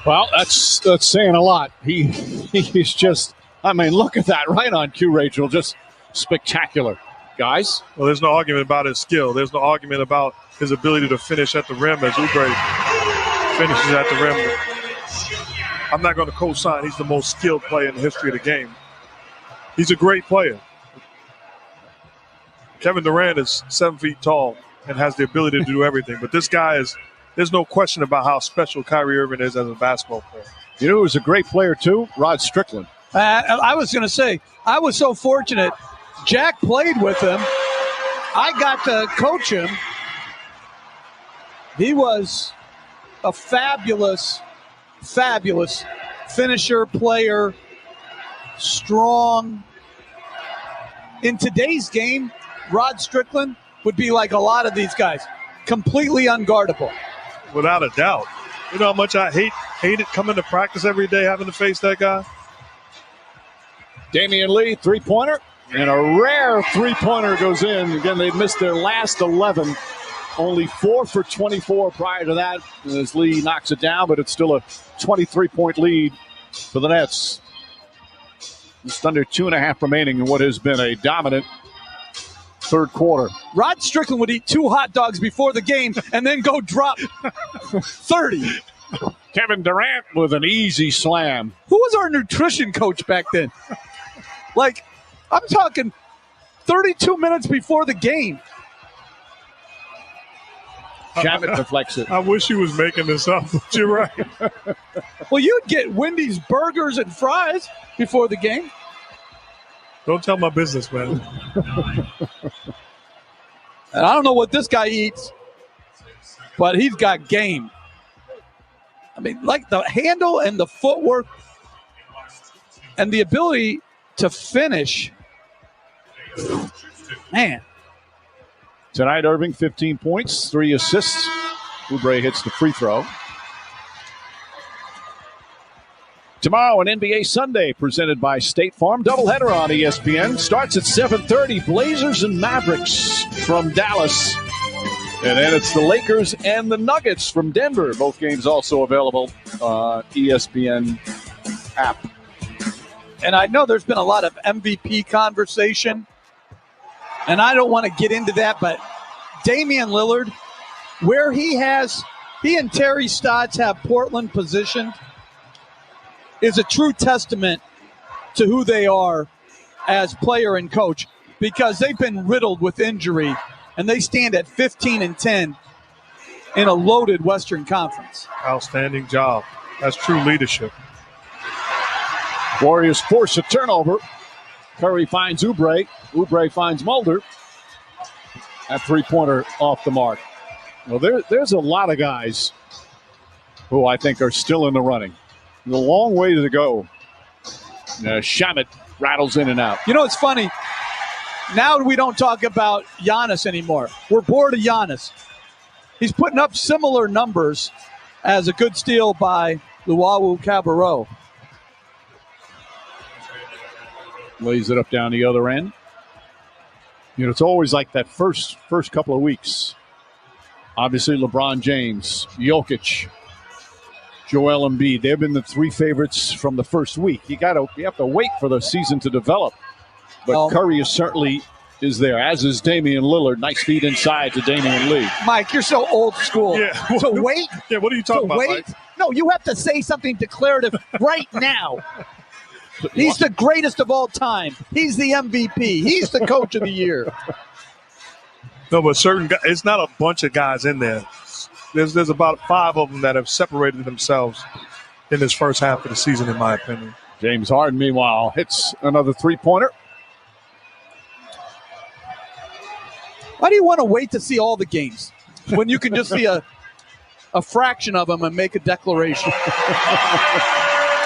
Well, that's saying a lot. He's just, I mean, look at that right on cue, Rachel. Just spectacular. Guys? Well, there's no argument about his skill. There's no argument about his ability to finish at the rim as Oubre finishes at the rim. I'm not going to co-sign he's the most skilled player in the history of the game. He's a great player. Kevin Durant is 7 feet tall and has the ability to do everything. But this guy is, there's no question about how special Kyrie Irving is as a basketball player. You know who's a great player too? Rod Strickland. I was going to say, I was so fortunate. Jack played with him. I got to coach him. He was a fabulous finisher, player, strong. In today's game, Rod Strickland would be like a lot of these guys, completely unguardable. Without a doubt. You know how much I hate it coming to practice every day having to face that guy? Damian Lee, three-pointer. And a rare three-pointer goes in. Again, they've missed their last 11. Only 4 for 24 prior to that as Lee knocks it down, but it's still a 23-point lead for the Nets. Just under 2.5 remaining in what has been a dominant third quarter. Rod Strickland would eat 2 hot dogs before the game and then go drop 30. Kevin Durant with an easy slam. Who was our nutrition coach back then? Like, I'm talking 32 minutes before the game. Shabbat deflects it. I wish he was making this up, but you're right. Well, you'd get Wendy's burgers and fries before the game. Don't tell my business, man. And I don't know what this guy eats, but he's got game. I mean, like the handle and the footwork and the ability to finish. Man. Tonight, Irving, 15 points, 3 assists. Oubre hits the free throw. Tomorrow, an NBA Sunday presented by State Farm. Doubleheader on ESPN. Starts at 7:30. Blazers and Mavericks from Dallas. And then it's the Lakers and the Nuggets from Denver. Both games also available on ESPN app. And I know there's been a lot of MVP conversation, and I don't want to get into that, but Damian Lillard, where he and Terry Stotts have Portland positioned, is a true testament to who they are as player and coach, because they've been riddled with injury, and they stand at 15-10 in a loaded Western Conference. Outstanding job. That's true leadership. Warriors force a turnover. Curry finds Oubre. Oubre finds Mulder. That three-pointer off the mark. Well, there's a lot of guys who I think are still in the running. There's a long way to go. Shamet rattles in and out. You know, it's funny. Now we don't talk about Giannis anymore. We're bored of Giannis. He's putting up similar numbers as a good steal by Luwawu Cabarrot. Lays it up down the other end. You know, it's always like that first couple of weeks. Obviously, LeBron James, Jokic, Joel Embiid. They've been the 3 favorites from the first week. You have to wait for the season to develop. But Curry certainly is there, as is Damian Lillard. Nice feed inside to Damian Lee. Mike, you're so old school. Yeah. To wait? Yeah, what are you talking about, wait? Mike? No, you have to say something declarative right now. He's the greatest of all time. He's the MVP. He's the coach of the year. No, but certain guys, it's not a bunch of guys in there. There's about 5 of them that have separated themselves in this first half of the season, in my opinion. James Harden, meanwhile, hits another three-pointer. Why do you want to wait to see all the games when you can just see a fraction of them and make a declaration?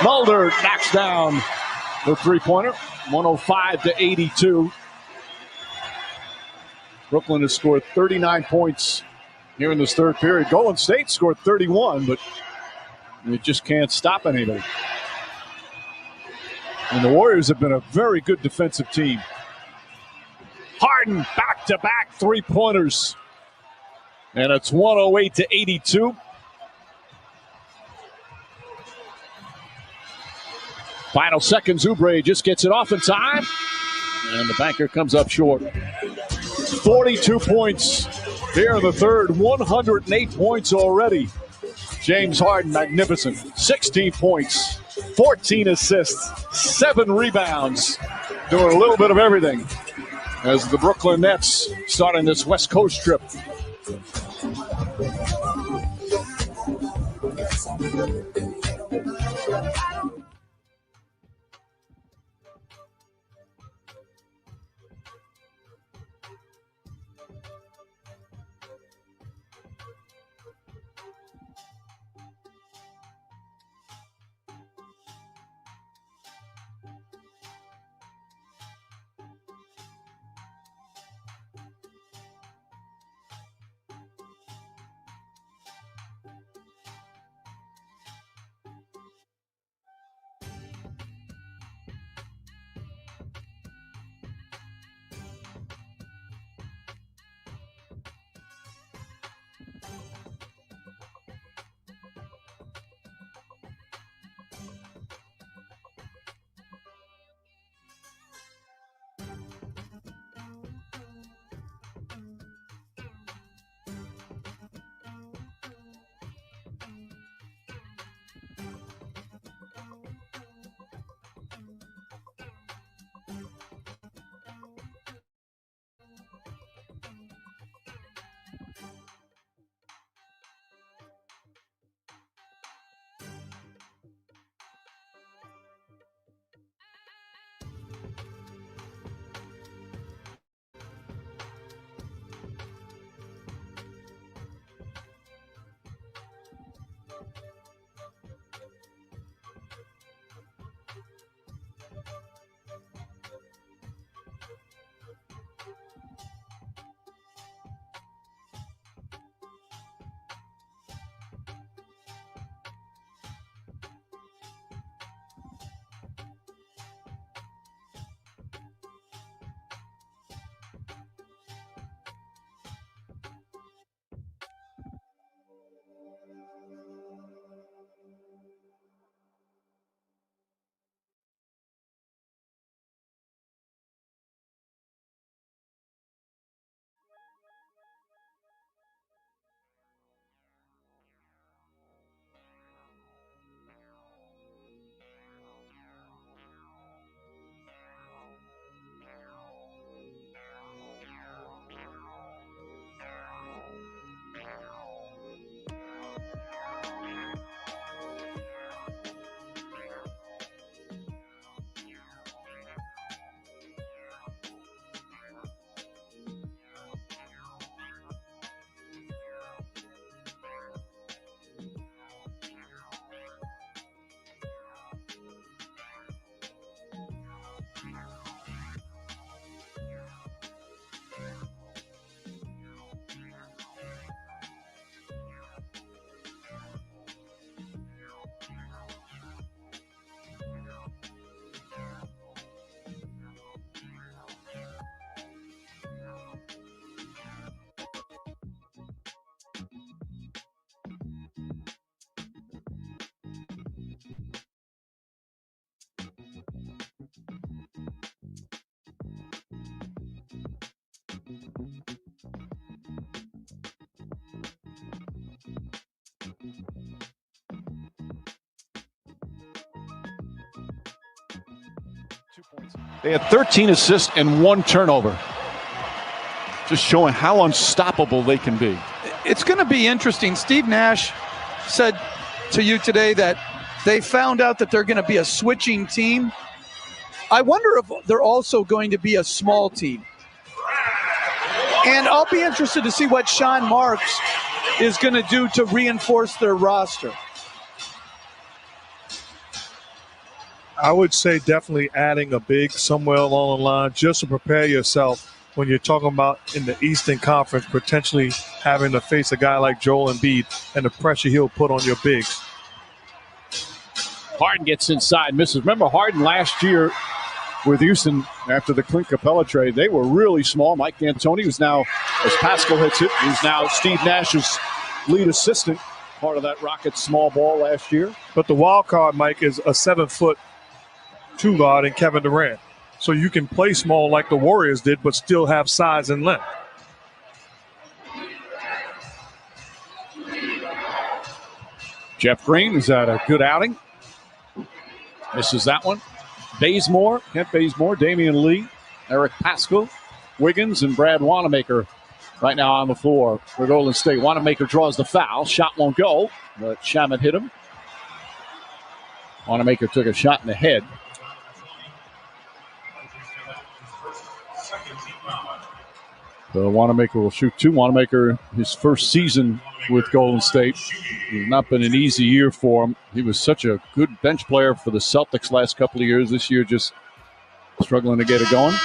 Mulder knocks down the three-pointer, 105-82. Brooklyn has scored 39 points here in this third period. Golden State scored 31, but it just can't stop anybody. And the Warriors have been a very good defensive team. Harden back-to-back three-pointers. And it's 108-82. Final seconds, Oubre just gets it off in time. And the banker comes up short. 42 points here in the third. 108 points already. James Harden, magnificent. 16 points, 14 assists, 7 rebounds. Doing a little bit of everything as the Brooklyn Nets starting this West Coast trip. They had 13 assists and 1 turnover. Just showing how unstoppable they can be. It's going to be interesting. Steve Nash said to you today that they found out that they're going to be a switching team. I wonder if they're also going to be a small team. And I'll be interested to see what Sean Marks is going to do to reinforce their roster. I would say definitely adding a big somewhere along the line just to prepare yourself when you're talking about in the Eastern Conference potentially having to face a guy like Joel Embiid and the pressure he'll put on your bigs. Harden gets inside, misses. Remember Harden last year with Houston after the Clint Capella trade, they were really small. Mike D'Antoni, who's now, as Pascal hits it, who's now Steve Nash's lead assistant, part of that Rockets small ball last year. But the wild card, Mike, is a 7'2" guard in Kevin Durant. So you can play small like the Warriors did, but still have size and length. Jeff Green has had a good outing. Misses that one. Bazemore, Kent Bazemore, Damian Lee, Eric Pascal, Wiggins, and Brad Wanamaker right now on the floor for Golden State. Wanamaker draws the foul. Shot won't go, but Shamet hit him. Wanamaker took a shot in the head. So Wanamaker will shoot two. Wanamaker, his first season with Golden State. It's not been an easy year for him. He was such a good bench player for the Celtics last couple of years. This year just struggling to get it going.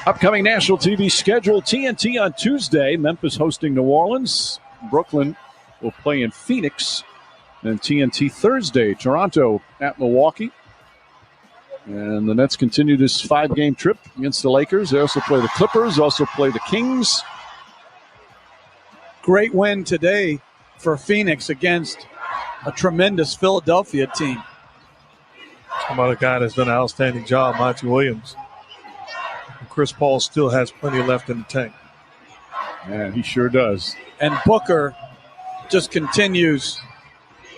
Upcoming national TV schedule. TNT on Tuesday. Memphis hosting New Orleans. Brooklyn will play in Phoenix. Then TNT Thursday. Toronto at Milwaukee. And the Nets continue this 5-game trip against the Lakers. They also play the Clippers, also play the Kings. Great win today for Phoenix against a tremendous Philadelphia team. Some other guy that's done an outstanding job, Monty Williams. And Chris Paul still has plenty left in the tank. Yeah, he sure does. And Booker just continues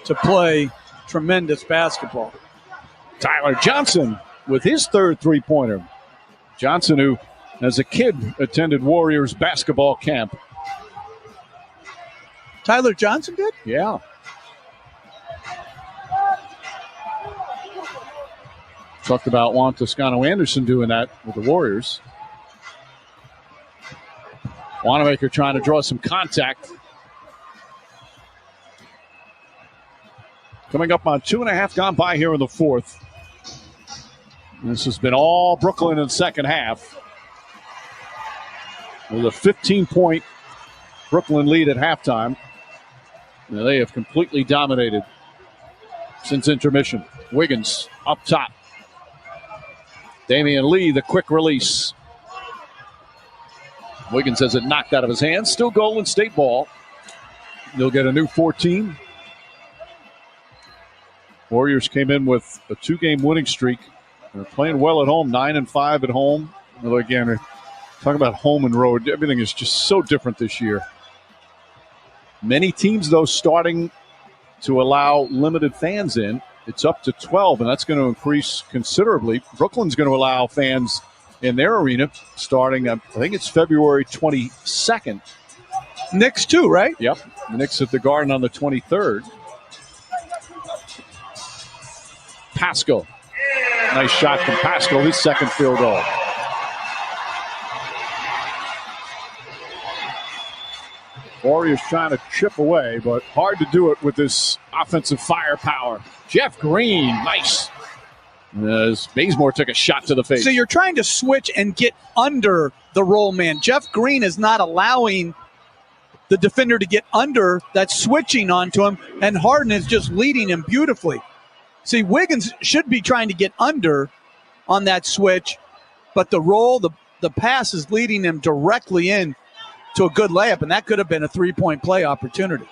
to play tremendous basketball. Tyler Johnson with his third three-pointer. Johnson, who as a kid attended Warriors basketball camp. Tyler Johnson did? Yeah. Talked about Juan Toscano-Anderson doing that with the Warriors. Wanamaker trying to draw some contact. Coming up on 2.5 gone by here in the fourth. This has been all Brooklyn in the second half. With a 15-point Brooklyn lead at halftime. Now they have completely dominated since intermission. Wiggins up top. Damian Lee, the quick release. Wiggins has it knocked out of his hands. Still Golden State ball. They'll get a new 14. Warriors came in with a 2-game winning streak. They're playing well at home, 9-5 at home. Although again, talking about home and road, everything is just so different this year. Many teams, though, starting to allow limited fans in. It's up to 12, and that's going to increase considerably. Brooklyn's going to allow fans in their arena starting, I think it's February 22nd. Knicks too, right? Yep. The Knicks at the Garden on the 23rd. Pascal. Nice shot from Pascal, his second field goal. Warriors trying to chip away, but hard to do it with this offensive firepower. Jeff Green, nice. As Bazemore took a shot to the face. So you're trying to switch and get under the roll man. Jeff Green is not allowing the defender to get under. That's switching onto him, and Harden is just leading him beautifully. See, Wiggins should be trying to get under on that switch, but the roll, the pass is leading him directly in to a good layup, and that could have been a three-point play opportunity.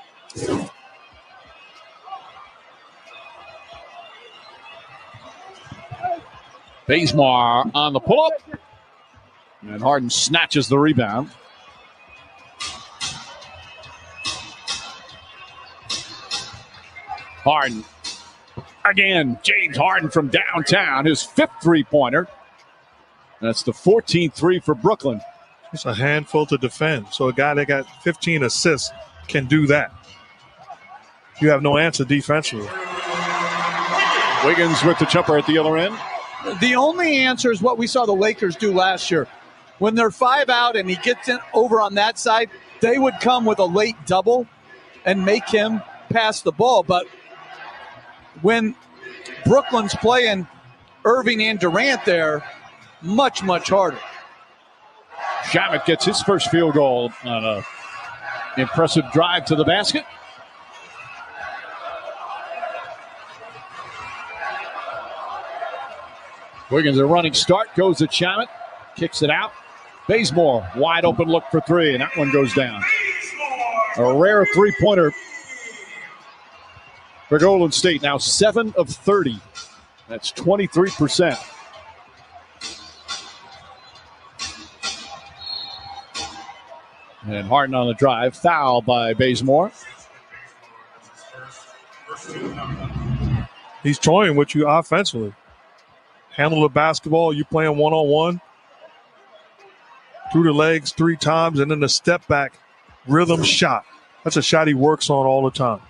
Bazemore on the pull-up, and Harden snatches the rebound. Harden. Again, James Harden from downtown, his fifth three-pointer. That's the 14th three for Brooklyn. It's a handful to defend. So a guy that got 15 assists can do that. You have no answer defensively. Wiggins with the jumper at the other end. The only answer is what we saw the Lakers do last year. When they're 5 out and he gets in over on that side, they would come with a late double and make him pass the ball. But when Brooklyn's playing Irving and Durant there, much, much harder. Shamet gets his first field goal on an impressive drive to the basket. Wiggins, a running start, goes to Shamet, kicks it out. Bazemore, wide open look for three, and that one goes down. A rare three-pointer for Golden State, now 7 of 30. That's 23%. And Harden on the drive, foul by Bazemore. He's toying with you offensively. Handle the basketball, you playing one-on-one. Through the legs 3 times, and then the step back rhythm shot. That's a shot he works on all the time.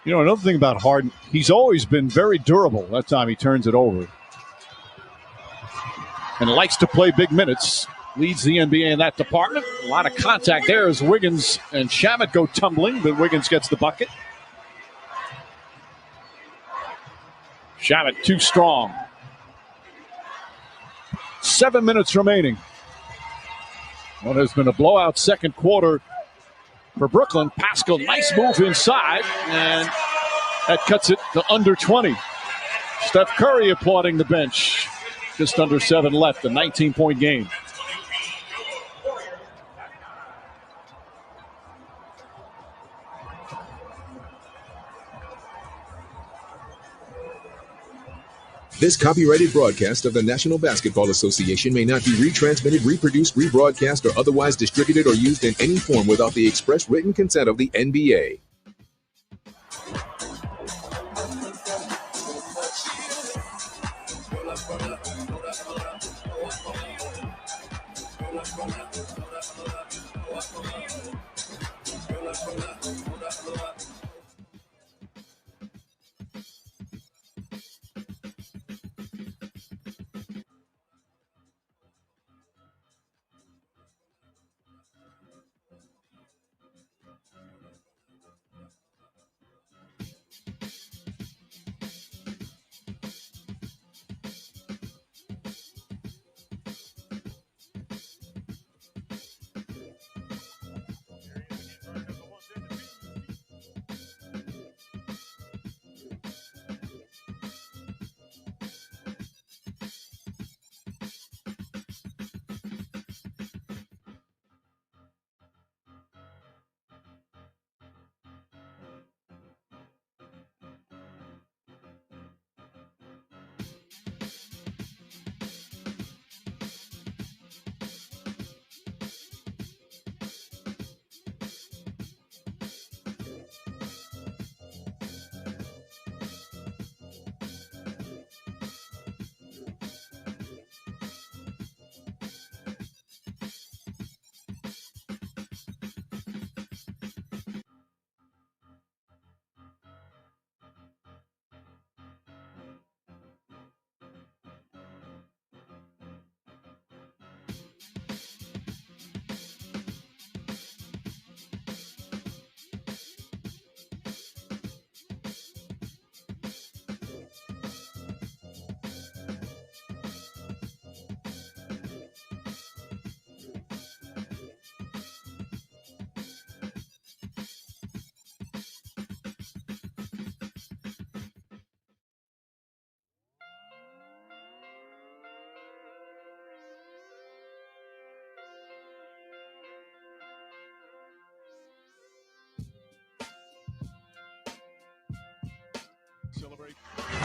You know, another thing about Harden, he's always been very durable that time he turns it over. And likes to play big minutes. Leads the NBA in that department. A lot of contact there as Wiggins and Shamet go tumbling, but Wiggins gets the bucket. Shamet too strong. 7 minutes remaining. Well, there's been a blowout second quarter for Brooklyn. Pascal, nice move inside, and that cuts it to under 20. Steph Curry applauding the bench. Just under 7 left, a 19-point game. This copyrighted broadcast of the National Basketball Association may not be retransmitted, reproduced, rebroadcast, or otherwise distributed or used in any form without the express written consent of the NBA.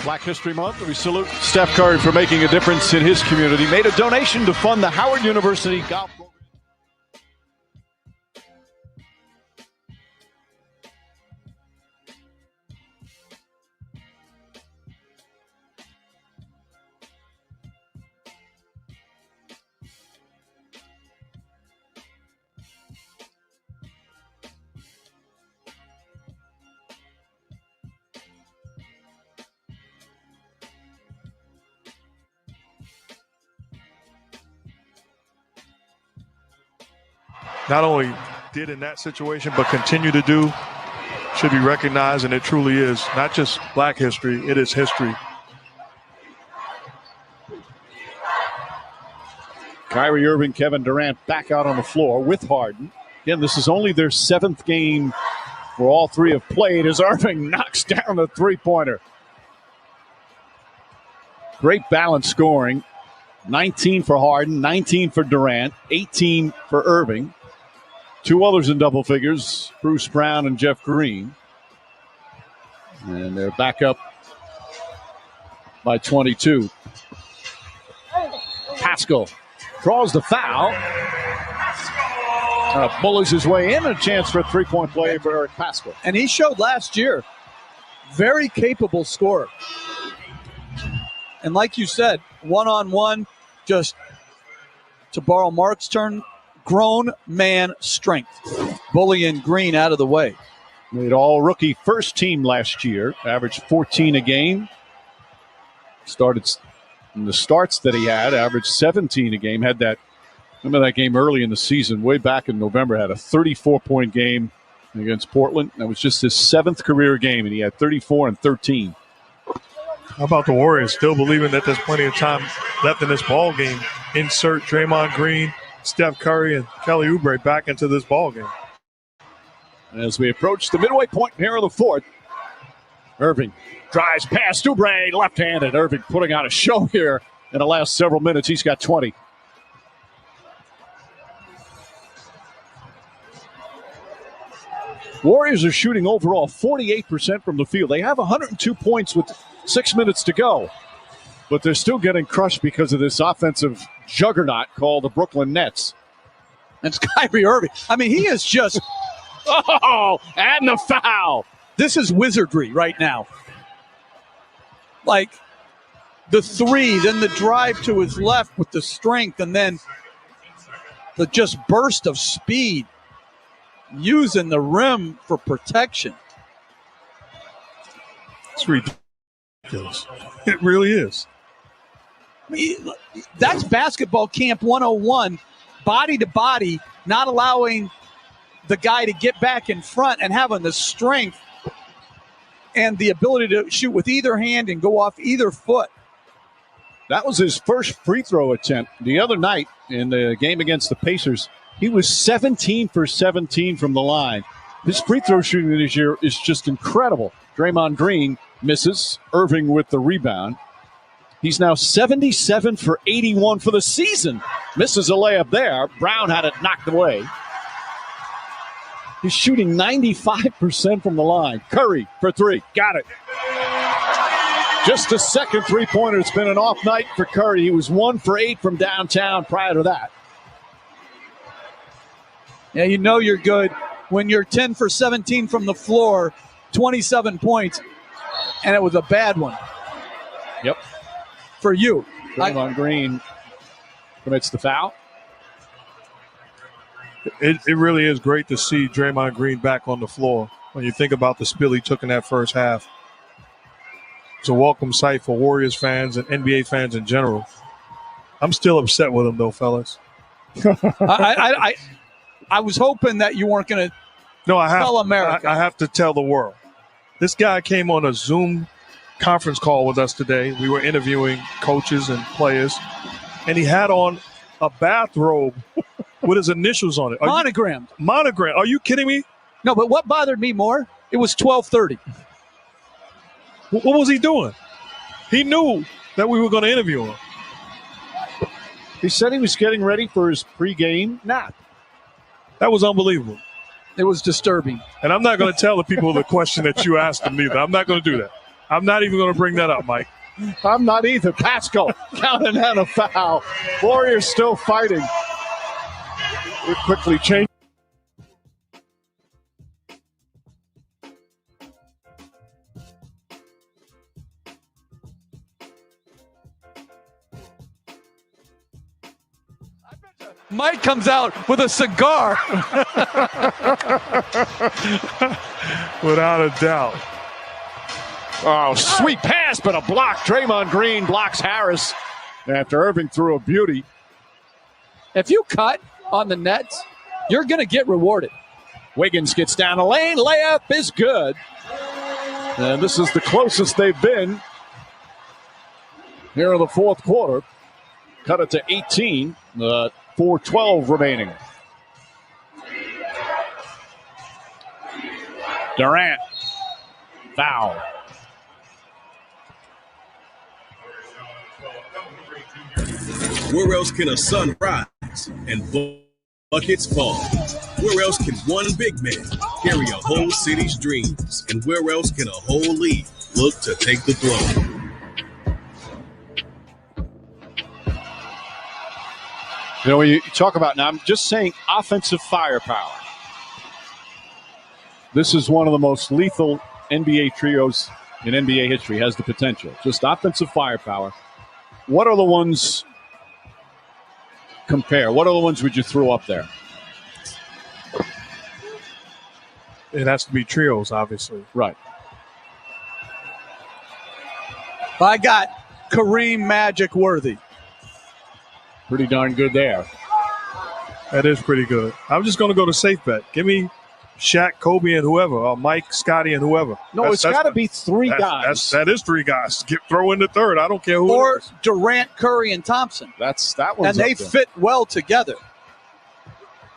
Black History Month. We salute Steph Curry for making a difference in his community. Made a donation to fund the Howard University golf program. Not only did in that situation, but continue to do, should be recognized, and it truly is not just Black history, it is history. Kyrie Irving, Kevin Durant back out on the floor with Harden. Again, this is only their 7th game where all three have played as Irving knocks down a three-pointer. Great balance scoring. 19 for Harden, 19 for Durant, 18 for Irving. Two others in double figures, Bruce Brown and Jeff Green. And they're back up by 22. Pascal draws the foul. Bullies his way in. A chance for a three-point play for Eric Pascal. And he showed last year, very capable scorer. And like you said, one-on-one, just to borrow Mark's term, grown man strength. Bullying Green out of the way. Made all rookie first team last year, averaged 14 a game. Started in the starts that he had, averaged 17 a game. Had that, remember that game early in the season, way back in November, had a 34-point game against Portland. That was just his 7th career game, and he had 34 and 13. How about the Warriors still believing that there's plenty of time left in this ball game? Insert Draymond Green, Steph Curry, and Kelly Oubre back into this ball game. As we approach the midway point here of the fourth, Irving drives past Oubre, left-handed. Irving putting on a show here in the last several minutes. He's got 20. Warriors are shooting overall 48% from the field. They have 102 points with 6 minutes to go, but they're still getting crushed because of this offensive juggernaut called the Brooklyn Nets. It's Kyrie Irving. I mean, he is just... oh, and the foul. This is wizardry right now. Like the three, then the drive to his left with the strength, and then the just burst of speed, using the rim for protection. It's ridiculous. It really is. I mean, that's basketball camp 101, body to body, not allowing the guy to get back in front and having the strength and the ability to shoot with either hand and go off either foot. That was his first free throw attempt. The other night in the game against the Pacers, he was 17 for 17 from the line. His free throw shooting this year is just incredible. Draymond Green misses. Irving with the rebound. He's now 77 for 81 for the season. Misses a layup there. Brown had it knocked away. He's shooting 95% from the line. Curry for three. Got it. Just a second three-pointer. It's been an off night for Curry. He was 1 for 8 from downtown prior to that. Yeah, you know you're good when you're 10 for 17 from the floor, 27 points, and it was a bad one. Yep. For you. Draymond Green commits the foul. It really is great to see Draymond Green back on the floor when you think about the spill he took in that first half. It's a welcome sight for Warriors fans and NBA fans in general. I'm still upset with him, though, fellas. I was hoping that you weren't going to tell America. I have to tell the world. This guy came on a Zoom conference call with us today. We were interviewing coaches and players, and he had on a bathrobe with his initials on it. Monogrammed. Monogram. Are you kidding me? No, but what bothered me more, it was 12:30. What was he doing? He knew that we were going to interview him. He said he was getting ready for his pregame nap. That was unbelievable. It was disturbing. And I'm not going to tell the people the question that you asked him either. I'm not going to do that. I'm not even going to bring that up, Mike. I'm not either. Pascal counting on a foul. Warriors still fighting. It quickly changed. Mike comes out with a cigar. Without a doubt. Oh, sweet pass, but a block. Draymond Green blocks Harris after Irving threw a beauty. If you cut on the Nets, you're going to get rewarded. Wiggins gets down the lane. Layup is good. And this is the closest they've been here in the fourth quarter. Cut it to 18. 4:12 remaining. Durant. Foul. Where else can a sun rise and buckets fall? Where else can one big man carry a whole city's dreams? And where else can a whole league look to take the throne? You know, when you talk about, now I'm just saying offensive firepower. This is one of the most lethal NBA trios in NBA history, has the potential. Just offensive firepower. What are the ones compare? What are the ones would you throw up there? It has to be trios, obviously. Right. I got Kareem Magic Worthy. Pretty darn good there. That is pretty good. I'm just going to go to safe bet. Give me Shaq, Kobe, and whoever, or Mike, Scotty, and whoever. No, it's got to be three guys. That is three guys. Throw in the third. I don't care who. Or it is. Durant, Curry, and Thompson. That one. And they fit well together.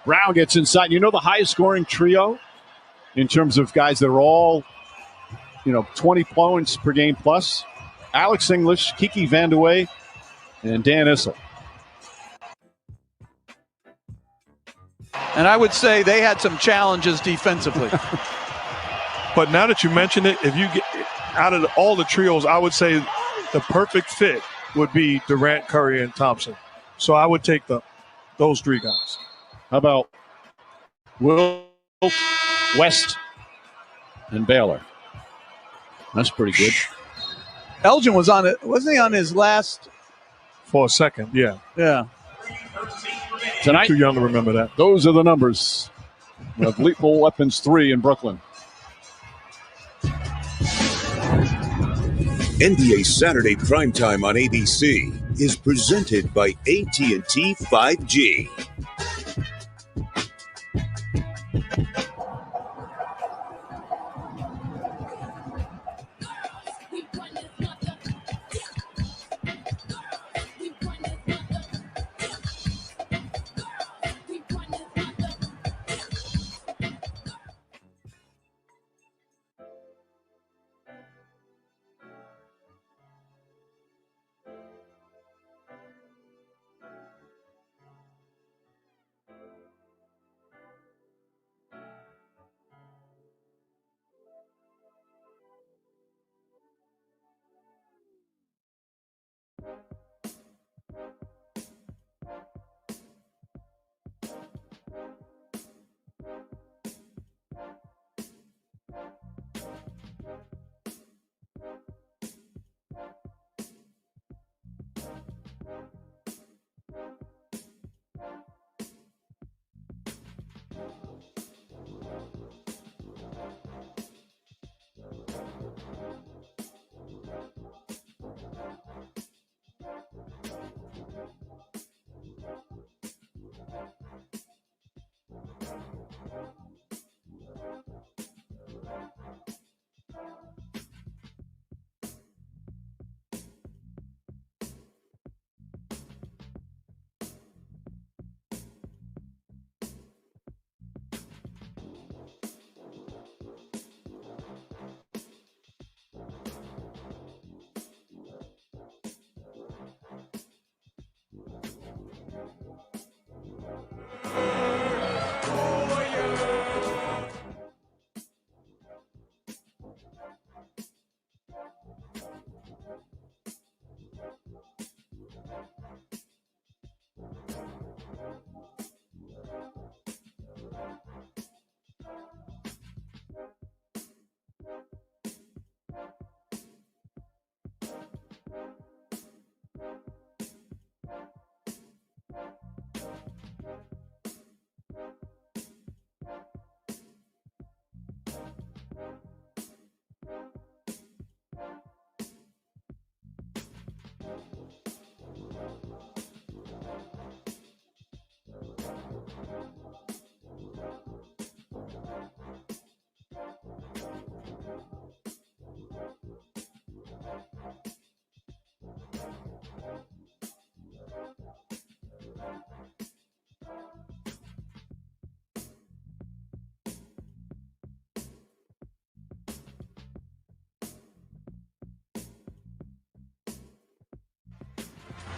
Brown gets inside. You know the highest scoring trio in terms of guys that are all, 20 points per game plus? Alex English, Kiki Vandeweghe, and Dan Issel. And I would say they had some challenges defensively. But now that you mention it, if you get out of all the trios, I would say the perfect fit would be Durant, Curry, and Thompson. So I would take those three guys. How about Will, West, and Baylor? That's pretty good. Elgin was on it. Wasn't he on his last? For a second, yeah. Yeah. Tonight, too young to remember that. Those are the numbers of Lethal Weapons 3 in Brooklyn. NBA Saturday Primetime on ABC is presented by AT&T 5G.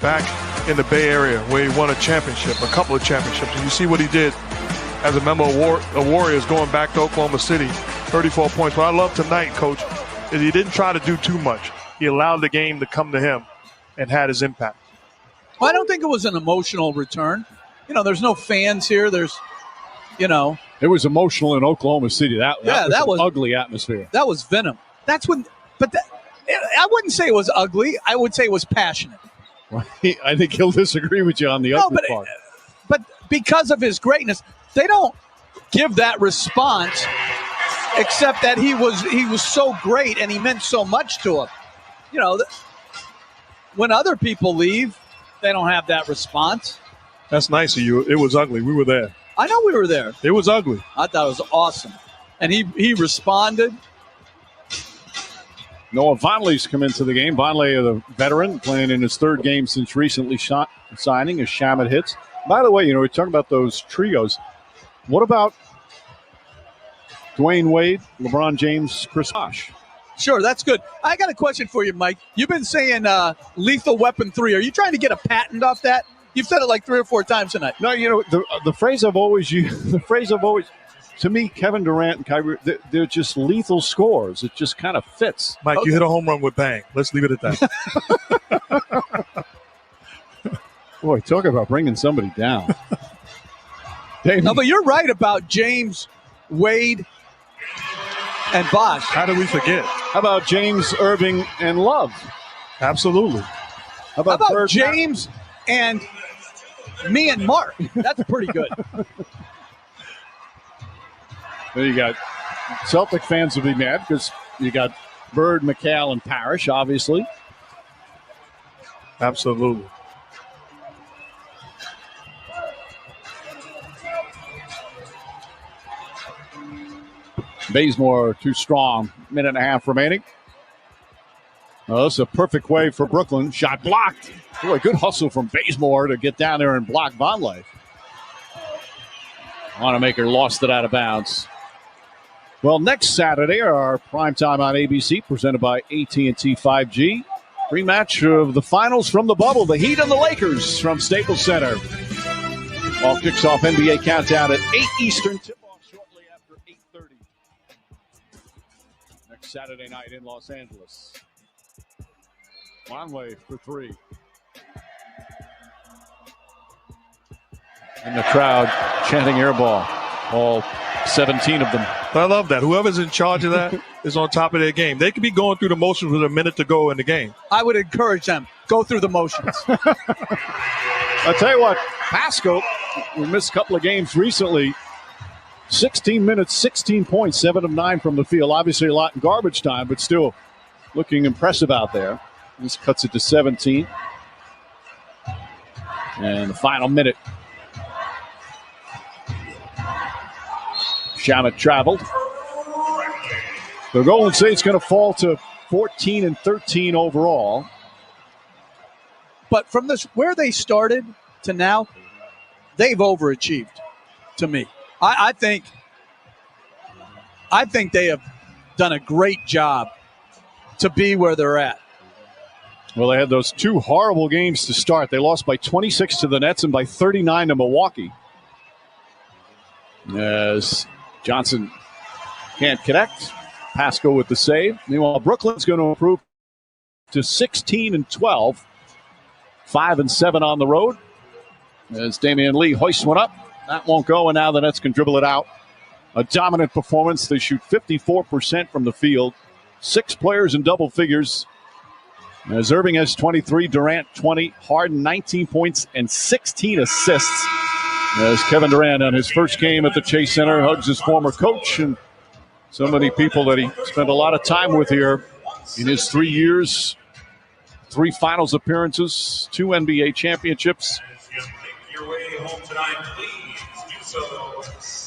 Back in the Bay Area where he won a couple of championships. And you see what he did as a member of Warriors going back to Oklahoma City, 34 points. What I love tonight, Coach, is he didn't try to do too much. He allowed the game to come to him and had his impact. Well, I don't think it was an emotional return. There's no fans here. There's, It was emotional in Oklahoma City. That was an ugly atmosphere. That was venom. That's when, I wouldn't say it was ugly. I would say it was passionate. I think he'll disagree with you on the ugly part. But because of his greatness, they don't give that response, except that he was so great and he meant so much to him. When other people leave, they don't have that response. That's nice of you. It was ugly. We were there. I know we were there. It was ugly. I thought it was awesome. And he responded. Noah Vonleh's come into the game. Vonleh, the veteran, playing in his third game since recently signing as Shamet hits. By the way, we're talking about those trios. What about Dwayne Wade, LeBron James, Chris Bosh? Sure, that's good. I got a question for you, Mike. You've been saying Lethal Weapon 3. Are you trying to get a patent off that? You've said it like 3 or 4 times tonight. No, the phrase I've always used, to me, Kevin Durant and Kyrie, they're just lethal scores. It just kind of fits. Mike, You hit a home run with bang. Let's leave it at that. Boy, talk about bringing somebody down. No, but you're right about James, Wade, and Bosh. How do we forget? How about James, Irving, and Love? Absolutely. How about James and me and Mark? That's pretty good. Then you got Celtic fans will be mad because you got Bird, McHale, and Parrish, obviously. Absolutely. Bazemore too strong. Minute and a half remaining. Oh, this is a perfect way for Brooklyn. Shot blocked. Boy, good hustle from Bazemore to get down there and block Vonleh. Wanamaker lost it out of bounds. Well, next Saturday, our primetime on ABC, presented by AT&T 5G. Rematch of the finals from the bubble, the Heat and the Lakers from Staples Center. All kicks off NBA countdown at 8 Eastern. Tip-off shortly after 8:30. Next Saturday night in Los Angeles. Vonleh for 3. And the crowd chanting air ball. All 17 of them. I love that. Whoever's in charge of that is on top of their game. They could be going through the motions with a minute to go in the game. I would encourage them. Go through the motions. I'll tell you what, Pascal, we missed a couple of games recently. 16 minutes, 16 points, 7 of 9 from the field. Obviously a lot in garbage time, but still looking impressive out there. This cuts it to 17. And the final minute. Shamet traveled. The Golden State's going to fall to 14 and 13 overall. But from where they started to now, they've overachieved to me. I think they have done a great job to be where they're at. Well, they had those 2 horrible games to start. They lost by 26 to the Nets and by 39 to Milwaukee. As Johnson can't connect. Pascal with the save. Meanwhile, Brooklyn's going to improve to 16 and 12. 5 and 7 on the road. As Damian Lee hoists one up. That won't go, and now the Nets can dribble it out. A dominant performance. They shoot 54% from the field. 6 players in double figures. As Irving has 23, Durant 20, Harden 19 points and 16 assists. As Kevin Durant on his first game at the Chase Center hugs his former coach and so many people that he spent a lot of time with here in his 3 years. 3 finals appearances, 2 NBA championships.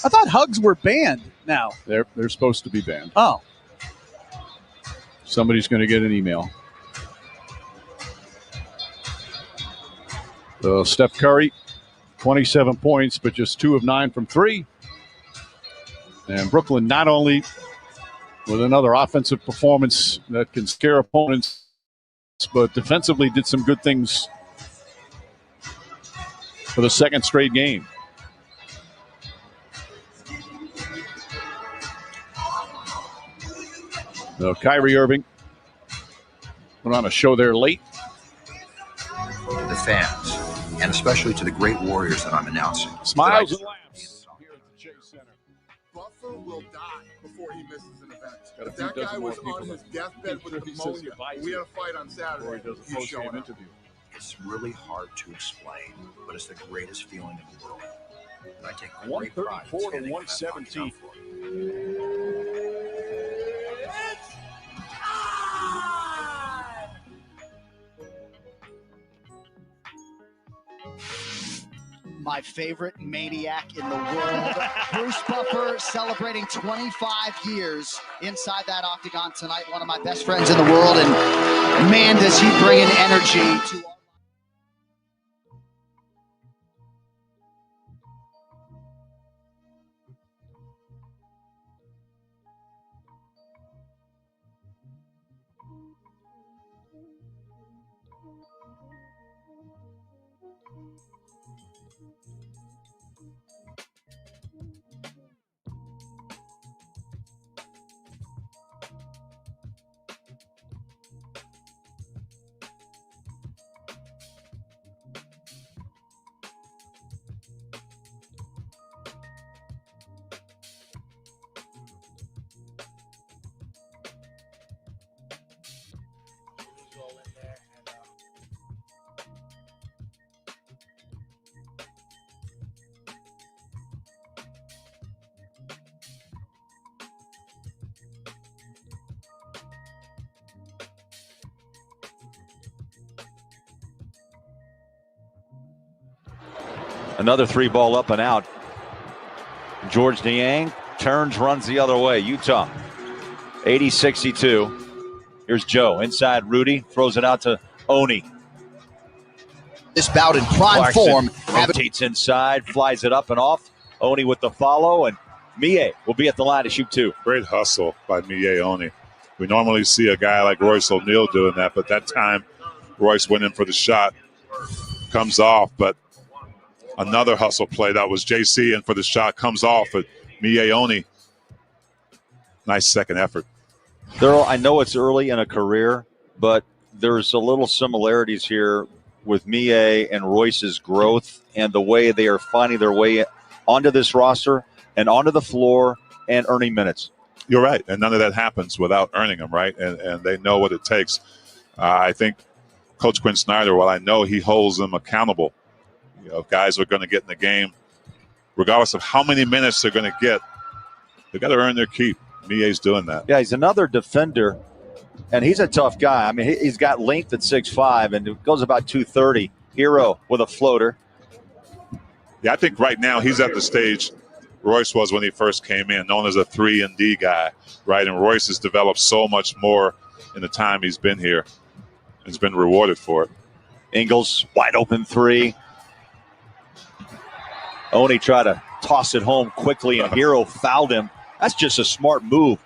I thought hugs were banned now. They're supposed to be banned. Oh. Somebody's going to get an email. Steph Curry, 27 points, but just 2 of 9 from 3. And Brooklyn not only with another offensive performance that can scare opponents, but defensively did some good things for the second straight game. So Kyrie Irving put on a show there late. To the fans, and especially to the great Warriors that I'm announcing. Smiles and laughs here at the Chase Center. Buffer will die before he misses an event. Got a If few that guy dozen was more on people his deathbed with he says pneumonia, goodbye we to had a fight on before Saturday. he does a He's post-game showing up. interview. It's really hard to explain, but it's the greatest feeling in the world. And I take great pride in 134 to standing on that 117. floor. My favorite maniac in the world, Bruce Buffer, celebrating 25 years inside that octagon tonight. One of my best friends in the world, and man, does he bring an energy to our Another 3-ball up and out. George Niang turns, runs the other way. Utah, 80-62. Here's Joe inside. Rudy throws it out to Oni. this bout in prime Clarkson form. rotates inside, flies it up and off. Oni with the follow, and Mie will be at the line to shoot two. Great hustle by Mie Oni. We normally see a guy like Royce O'Neal doing that, but that time Royce went in for the shot. Comes off, but another hustle play. That was JC in for the shot. Comes off, but Mie Oni. Nice second effort. Thurl, I know it's early in a career, but there's a little similarities here with Mie and Royce's growth and the way they are finding their way onto this roster and onto the floor and earning minutes. You're right, and none of that happens without earning them, right? And they know what it takes. I think Coach Quinn Snyder, while I know he holds them accountable, you know, if guys are going to get in the game, regardless of how many minutes they're going to get, they've got to earn their keep. Mie's doing that. Yeah, he's another defender, and he's a tough guy. I mean, he's got length at 6'5", and it goes about 230. Hero with a floater. Yeah, I think right now he's at the stage Royce was when he first came in, known as a 3-and-D guy, right? And Royce has developed so much more in the time he's been here. He's been rewarded for it. Ingles, wide open three. Oni tried to toss it home quickly, and Hero fouled him. That's just a smart move.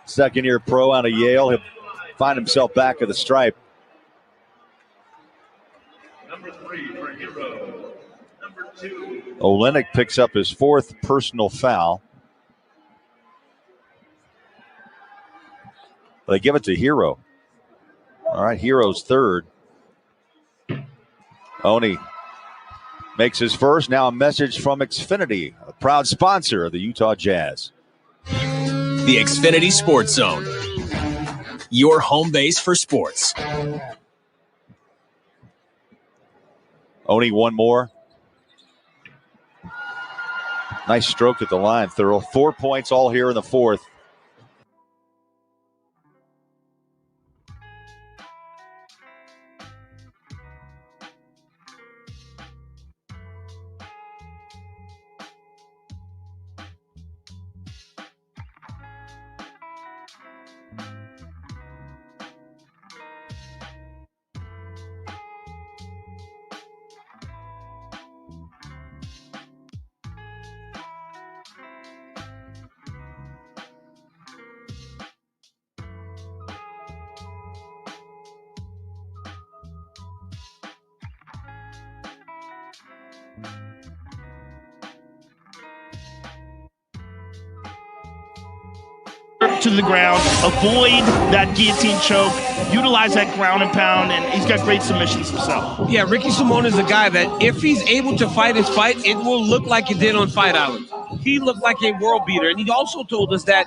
Second-year pro out of Yale. He'll find himself back at the stripe. Number 3 for Hero. Number 2. Olenek picks up his fourth personal foul. They give it to Hero. All right, Hero's third. Oni makes his first. Now a message from Xfinity, a proud sponsor of the Utah Jazz. The Xfinity Sports Zone, your home base for sports. Oni one more. Nice stroke at the line, Thurl. 4 points all here in the fourth. To the ground, avoid that guillotine choke, utilize that ground and pound, and he's got great submissions himself. Yeah, Ricky Simone is a guy that if he's able to fight his fight, it will look like it did on Fight Island. He looked like a world beater, and he also told us that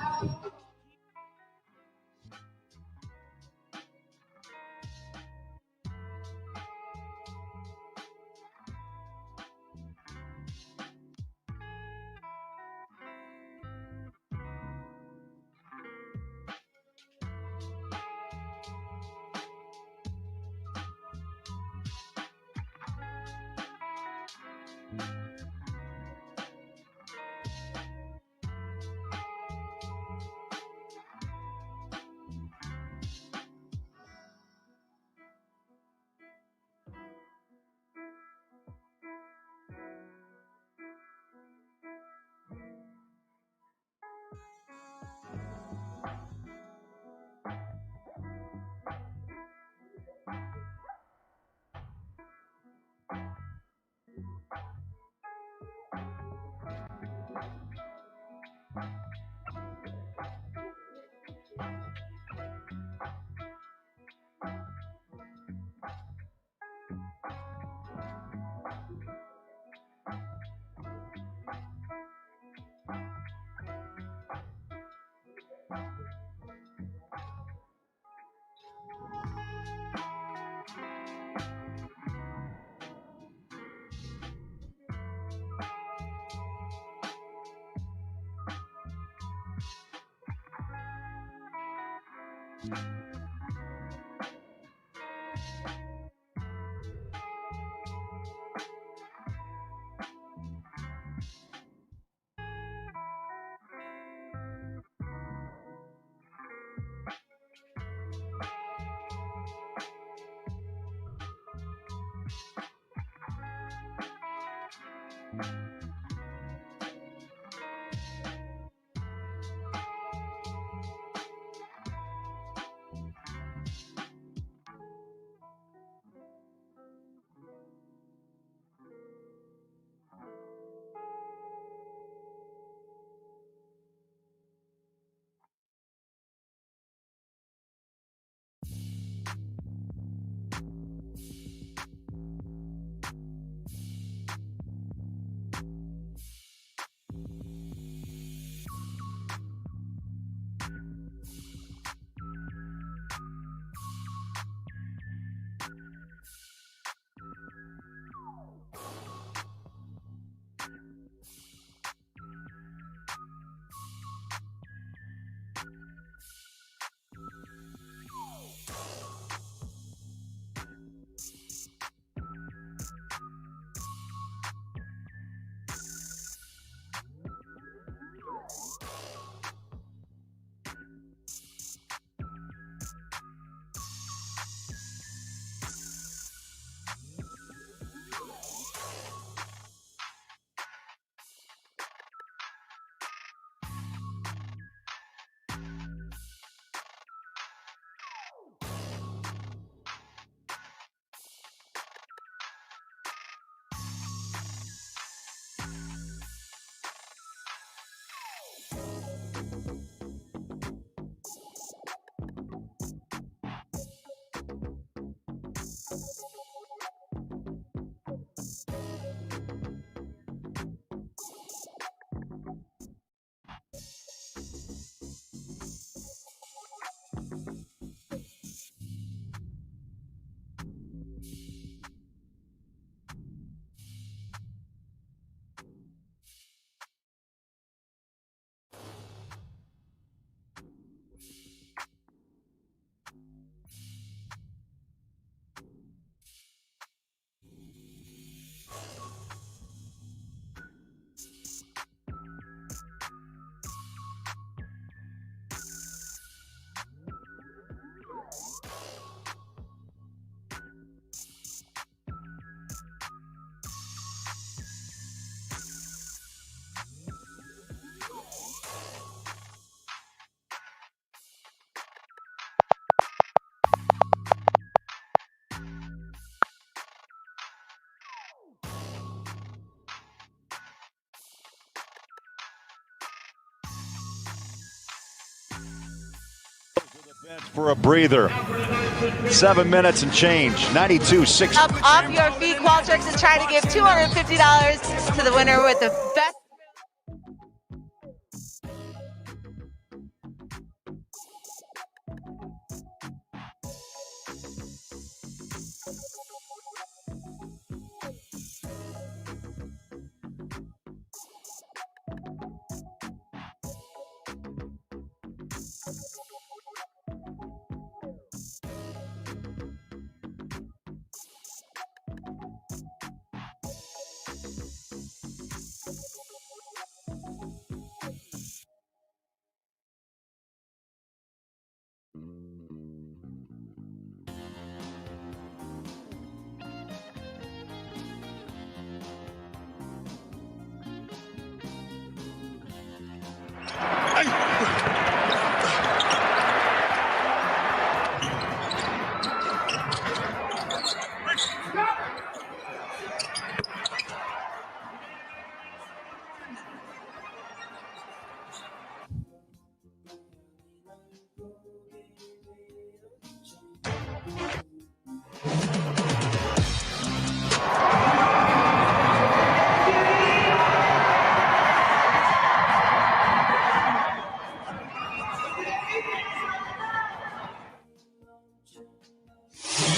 For a breather. 7 minutes and change. 92-6. Up off your feet. Qualtrics is trying to give $250 to the winner with the best.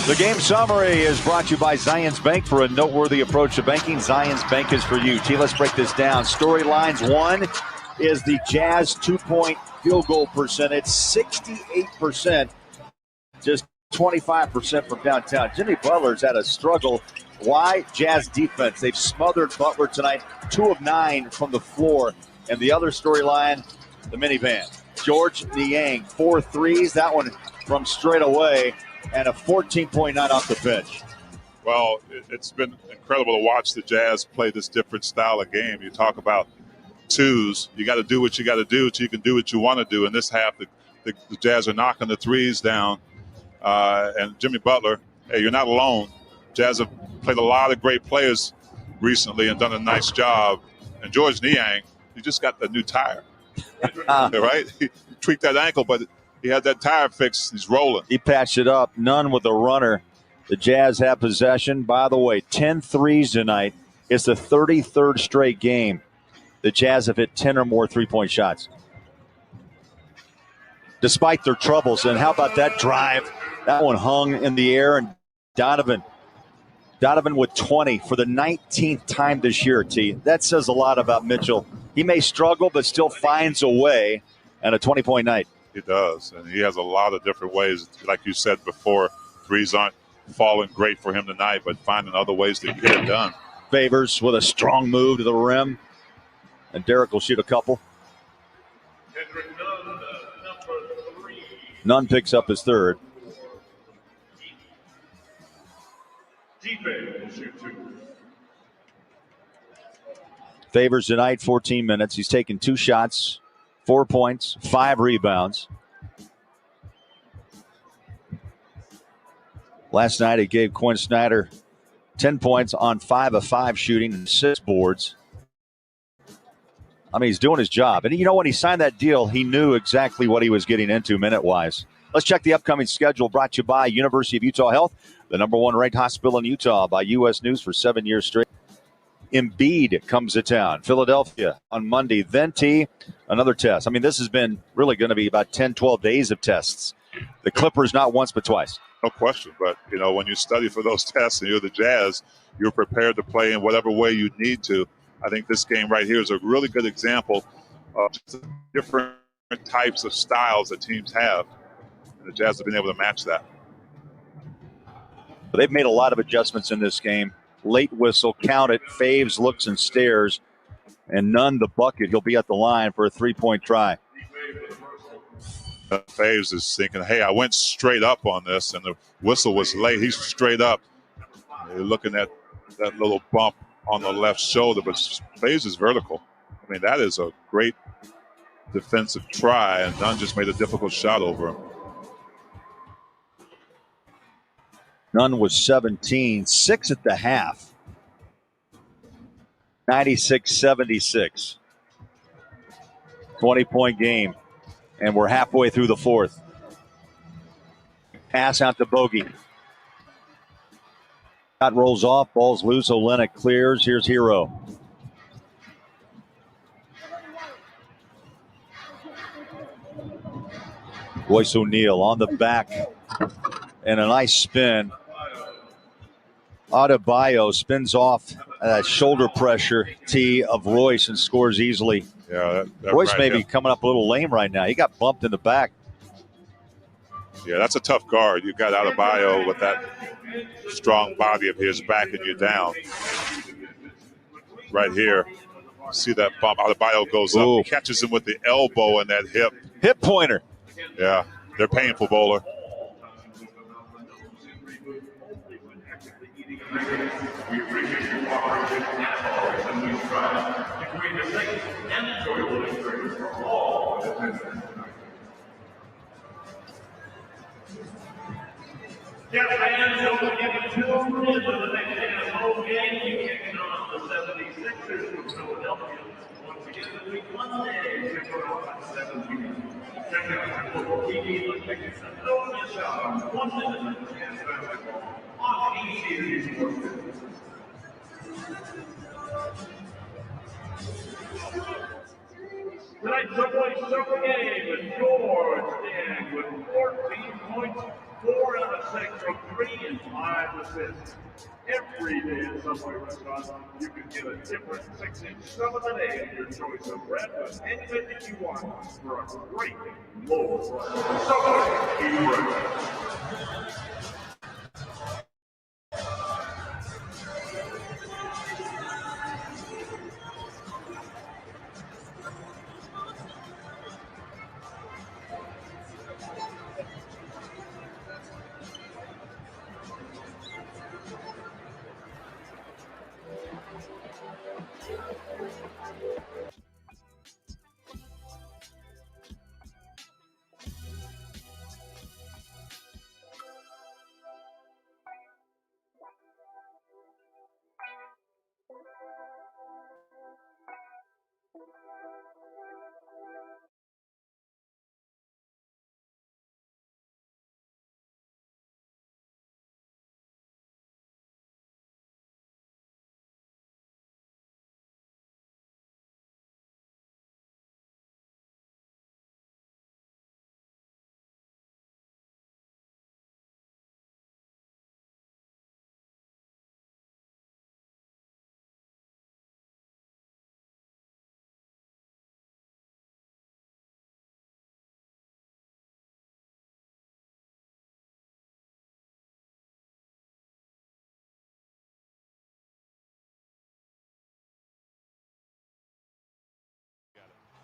The game summary is brought to you by Zions Bank. For a noteworthy approach to banking, Zions Bank is for you. T, let's break this down. Storylines: one is the Jazz 2-point field goal percentage, 68%, just 25% from downtown. Jimmy Butler's had a struggle. Why? Jazz defense. They've smothered Butler tonight, 2 of 9 from the floor. And the other storyline, the minivan. George Niang, 4 threes. That one from straight away. And a 14-point night off the bench. Well, it's been incredible to watch the Jazz play this different style of game. You talk about twos. You got to do what you got to do so you can do what you want to do. In this half, the Jazz are knocking the threes down. And Jimmy Butler, hey, you're not alone. Jazz have played a lot of great players recently and done a nice job. And George Niang, he just got the new tire. Right? He tweaked that ankle, but he had that tire fixed. He's rolling. He patched it up. None with the runner. The Jazz have possession. By the way, 10 threes tonight. It's the 33rd straight game. The Jazz have hit 10 or more three-point shots, despite their troubles. And how about that drive? That one hung in the air. And Donovan with 20 for the 19th time this year, T. That says a lot about Mitchell. He may struggle, but still finds a way. And a 20-point night. He does, and he has a lot of different ways. Like you said before, threes aren't falling great for him tonight, but finding other ways to get it done. Favors with a strong move to the rim, and Derek will shoot a couple. Nunn picks up his third. Favors tonight, 14 minutes. He's taken 2 shots. 4 points, 5 rebounds. Last night, he gave Quinn Snyder 10 points on 5 of 5 shooting and 6 boards. I mean, he's doing his job. And, you know, when he signed that deal, he knew exactly what he was getting into minute-wise. Let's check the upcoming schedule brought to you by University of Utah Health, the #1 ranked hospital in Utah by U.S. News for 7 years straight. Embiid comes to town. Philadelphia on Monday. Then, T, another test. I mean, this has been really going to be about 10, 12 days of tests. The Clippers not once but twice. No question. But, you know, when you study for those tests and you're the Jazz, you're prepared to play in whatever way you need to. I think this game right here is a really good example of just the different types of styles that teams have. And the Jazz have been able to match that. But they've made a lot of adjustments in this game. Late whistle, count it. Faves looks and stares. And Nunn the bucket. He'll be at the line for a 3-point try. Faves is thinking, hey, I went straight up on this, and the whistle was late. He's straight up. You're looking at that little bump on the left shoulder, but Faves is vertical. I mean, that is a great defensive try, and Nunn just made a difficult shot over him. Nunn was 17, 6 at the half. 96-76. 20-point game. And we're halfway through the fourth. Pass out to Bogey. Shot rolls off. Ball's loose. Olenek clears. Here's Hero. Royce O'Neal on the back. And a nice spin. Adebayo spins off that shoulder pressure tee of Royce and scores easily. Yeah, Royce right, may be yeah. coming up a little lame right now. He got bumped in the back. Yeah, that's a tough guard. You've got Adebayo with that strong body of his backing you down. Right here. See that bump. Adebayo goes up. He catches him with the elbow and that hip. Hip pointer. Yeah, they're painful, Bowler. Yes, fans, don't forget to tune in to the next day's home game. You kicking off the 76ers from Philadelphia. Once again, this week, Monday, February 17th. Check out our local TV on tickets and don't miss out on 1 minute of chance basketball on E-Series Sports. Tonight's Subway Super Game with George Dagg with 14 points, 4 out of 6 from 3 and 5 assists. Every day at Subway restaurants, you can get a different 6-inch sub of the day of your choice of bread with anything that you want for a great low price. Subway, eat bread.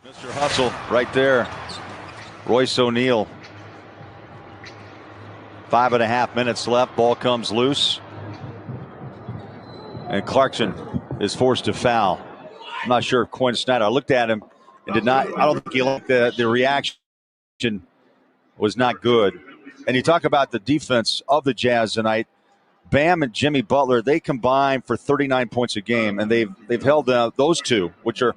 Mr. Hustle right there. Royce O'Neal. 5.5 minutes left. Ball comes loose. And Clarkson is forced to foul. I'm not sure if Quinn Snyder. I looked at him and did not. I don't think he liked the reaction was not good. And you talk about the defense of the Jazz tonight. Bam and Jimmy Butler, they combine for 39 points a game, and they've held those two, which are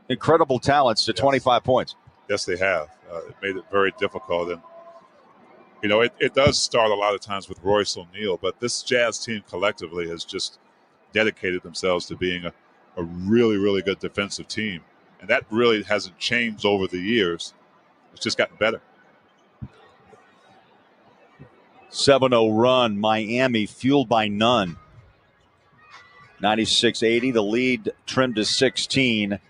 incredible talents, to 25 points. Yes, they have. It made it very difficult. And, you know, it does start a lot of times with Royce O'Neal, but this Jazz team collectively has just dedicated themselves to being a really, really good defensive team. And that really hasn't changed over the years. It's just gotten better. 7-0 run, Miami, fueled by none. 96-80, the lead trimmed to 16.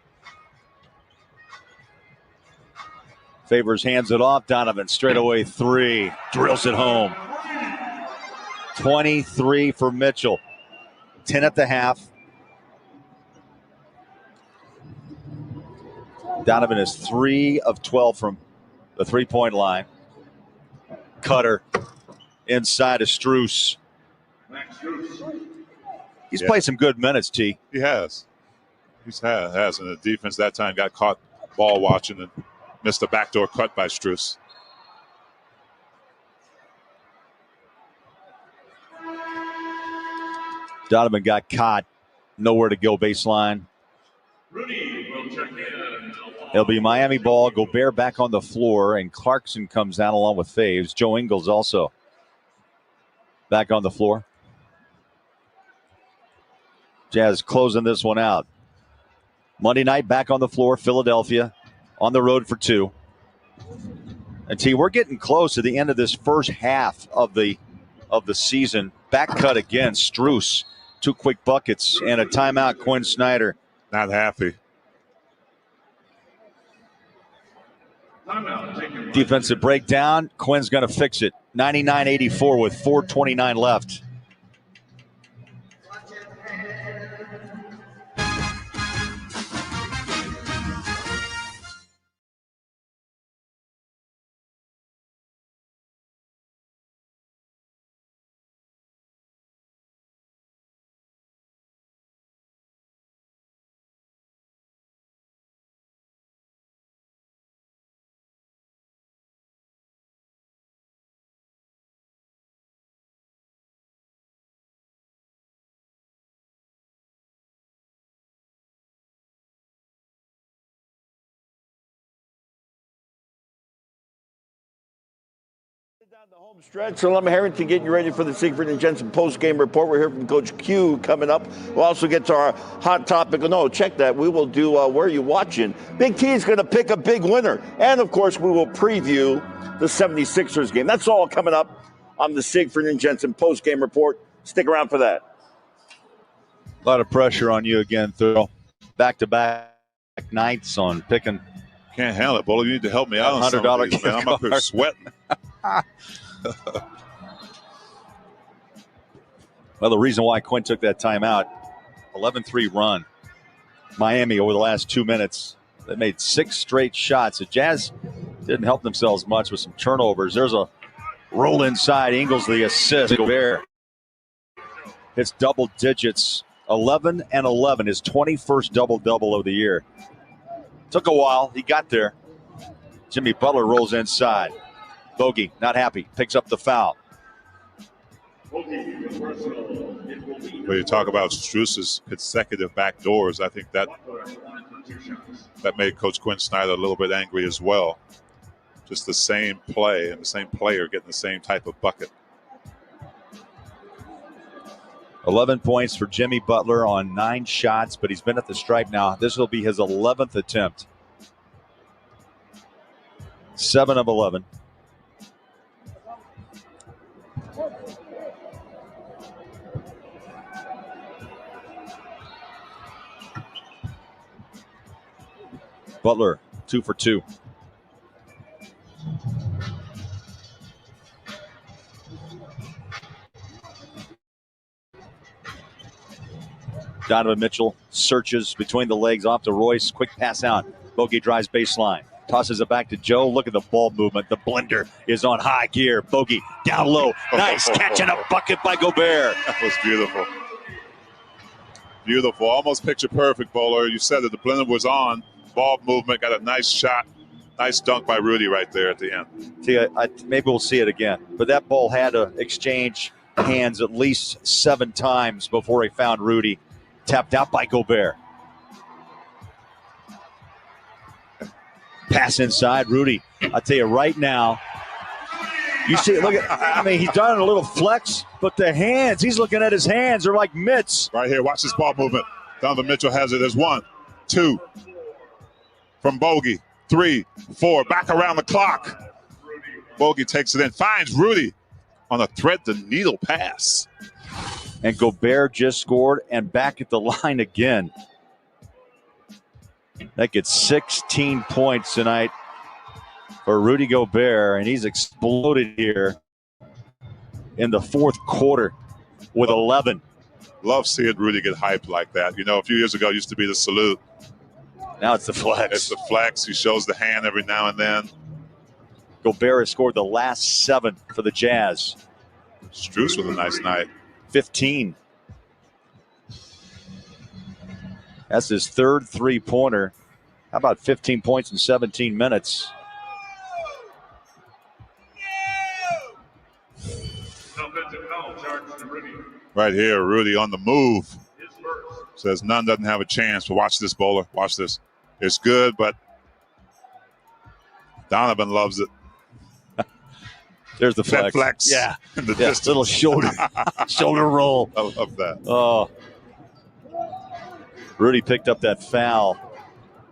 Favors hands it off. Donovan straightaway 3. Drills it home. 23 for Mitchell. 10 at the half. Donovan is 3 of 12 from the three-point line. Cutter inside of Strus. He's played some good minutes, T. He has. He has. And the defense that time got caught ball watching and missed a backdoor cut by Strus. Donovan got caught. Nowhere to go baseline. Rudy will check in. It'll be Miami ball. Gobert back on the floor, and Clarkson comes down along with Faves. Joe Ingles also back on the floor. Jazz closing this one out. Monday night back on the floor. Philadelphia on the road for 2. And T, we're getting close to the end of this first half of the season. Back cut again. Strus. 2 quick buckets and a timeout. Quinn Snyder. Not happy. Defensive breakdown. Quinn's going to fix it. 99-84 with 4:29 left. The home stretch. So I'm Harrington getting you ready for the Siegfried and Jensen post-game report. We're here from Coach Q coming up. We'll also get to our hot topic. No, check that. We will do Where Are You Watching? Big T is going to pick a big winner. And, of course, we will preview the 76ers game. That's all coming up on the Siegfried and Jensen post-game report. Stick around for that. A lot of pressure on you again, Thurl. Back-to-back nights on picking. Can't handle it, Bolo. You need to help me out on some of these, man. I'm up here sweating. Well, the reason why Quinn took that timeout, 11-3 run. Miami over the last 2 minutes. They made 6 straight shots. The Jazz didn't help themselves much with some turnovers. There's a roll inside. Ingles the assist. Gobert hits double digits. 11 and 11. His 21st double-double of the year. Took a while. He got there. Jimmy Butler rolls inside. Bogey, not happy. Picks up the foul. When you talk about Strus's consecutive backdoors, I think that made Coach Quinn Snyder a little bit angry as well. Just the same play and the same player getting the same type of bucket. 11 points for Jimmy Butler on 9 shots, but he's been at the stripe now. This will be his 11th attempt. 7 of 11. Butler, 2 for 2. Donovan Mitchell searches between the legs off to Royce. Quick pass out. Bogey drives baseline. Tosses it back to Joe. Look at the ball movement. The blender is on high gear. Bogey down low. Nice catch and a bucket by Gobert. That was beautiful. Beautiful. Almost picture perfect, Bowler. You said that the blender was on. Ball movement. Got a nice shot. Nice dunk by Rudy right there at the end. See, maybe we'll see it again. But that ball had to exchange hands at least 7 times before he found Rudy. Tapped out by Gobert. Pass inside, Rudy. I'll tell you right now, you see, look at, he's done a little flex, but the hands, he's looking at his hands are like mitts. Right here, watch this ball movement. Donovan Mitchell has it. There's 1, 2 from Bogey. 3, 4, back around the clock. Bogey takes it in, finds Rudy on a thread the needle pass. And Gobert just scored and back at the line again. That gets 16 points tonight for Rudy Gobert, and he's exploded here in the 4th quarter with 11. Love seeing Rudy get hyped like that. You know, a few years ago it used to be the salute. Now it's the flex. It's the flex. He shows the hand every now and then. Gobert has scored the last 7 for the Jazz. Strus with a nice night. 15. That's his 3rd three-pointer. How about 15 points in 17 minutes? Right here, Rudy on the move. Says none doesn't have a chance, but watch this, Bowler. Watch this. It's good, but Donovan loves it. There's the flex. Flex. Yeah. In the Yeah, distance. little shoulder roll. I love that. Oh. Rudy picked up that foul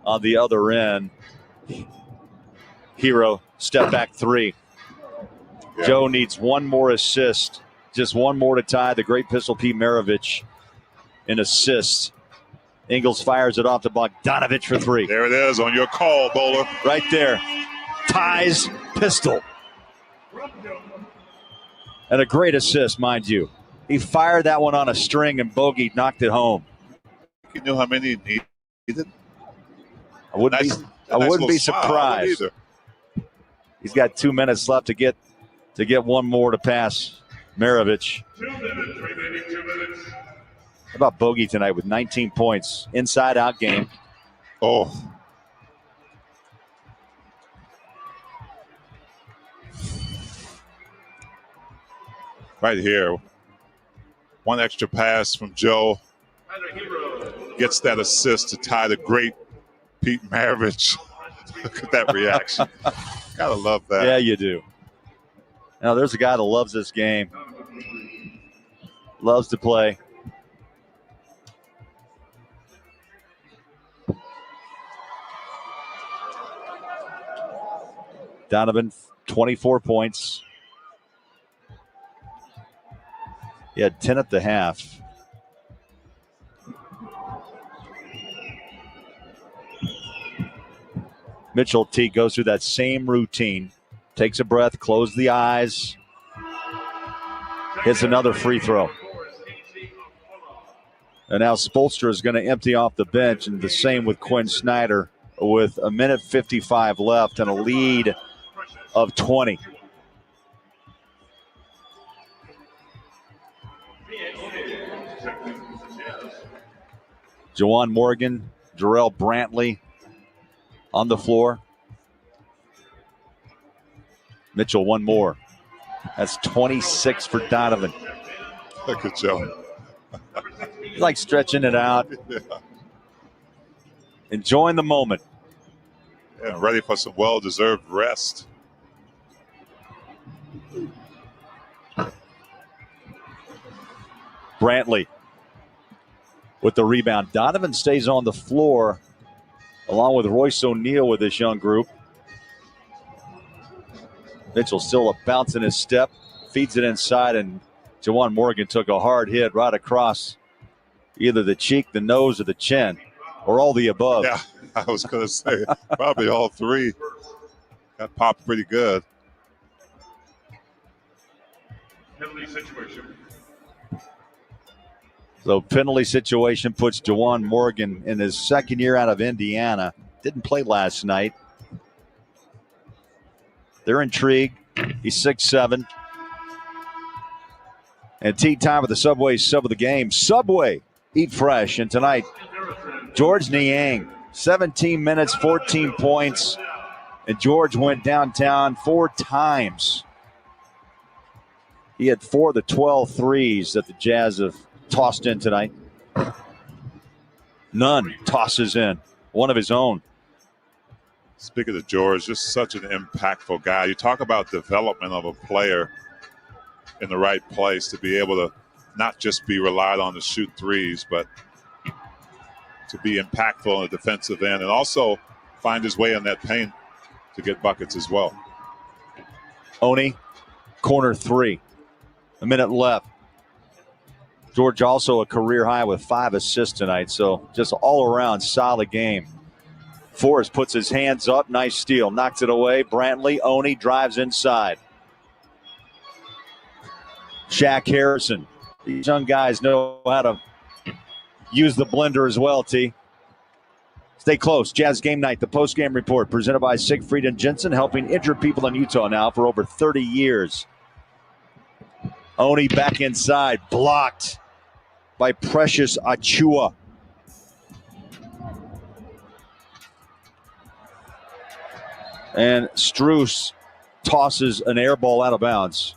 on the other end. Hero, step back three. Yeah. Joe needs one more assist. Just one more to tie the great Pistol Pete Maravich in assists. Ingles fires it off to Bogdanovich for three. There it is on your call, Bowler. Right there. Ties Pistol. And a great assist, mind you. He fired that one on a string and Bogey knocked it home. You knew how many he needed? I wouldn't be surprised. He's got 2 minutes left to get one more to pass Maravich. 2 minutes remaining, 2 minutes. How about Bogey tonight with 19 points? Inside-out game. Oh. Right here. One extra pass from Joe. Gets that assist to tie the great Pete Maravich. Look at that reaction. Gotta love that. Yeah, you do. Now, there's a guy that loves this game. Loves to play. Donovan, 24 points. He had 10 at the half. Mitchell T goes through that same routine. Takes a breath, closes the eyes. Hits another free throw. And now Spoelstra is going to empty off the bench, and the same with Quinn Snyder with a minute 55 left and a lead of 20. Juwan Morgan, Jarrell Brantley on the floor. Mitchell, one more. That's 26 for Donovan. Look at Joe. He's like stretching it out. Yeah. Enjoying the moment. Yeah, ready for some well-deserved rest. Brantley with the rebound. Donovan stays on the floor along with Royce O'Neal with this young group. Mitchell still a bounce in his step. Feeds it inside, and Juwan Morgan took a hard hit right across either the cheek, the nose, or the chin, or all the above. Yeah, I was going to say probably all three. Got popped pretty good. Penalty situation. So penalty situation puts Juwan Morgan in his second year out of Indiana. Didn't play last night. They're intrigued. He's 6'7". And tea time with the Subway sub of the game. Subway, eat fresh. And tonight, George Niang, 17 minutes, 14 points. And George went downtown 4 times. He had 4 of the 12 threes that the Jazz have tossed in tonight. Nunn tosses in one of his own. Speaking of George, just such an impactful guy. You talk about development of a player in the right place to be able to not just be relied on to shoot threes, but to be impactful on the defensive end and also find his way in that paint to get buckets as well. Oni, corner 3. A minute left. George also a career high with 5 assists tonight, so just all around solid game. Forrest puts his hands up. Nice steal. Knocks it away. Brantley. Oni drives inside. Shaq Harrison. These young guys know how to use the blender as well, T. Stay close. Jazz Game Night, the post-game report presented by Siegfried and Jensen, helping injured people in Utah now for over 30 years. Oni back inside. Blocked by Precious Achua. And Strus tosses an air ball out of bounds.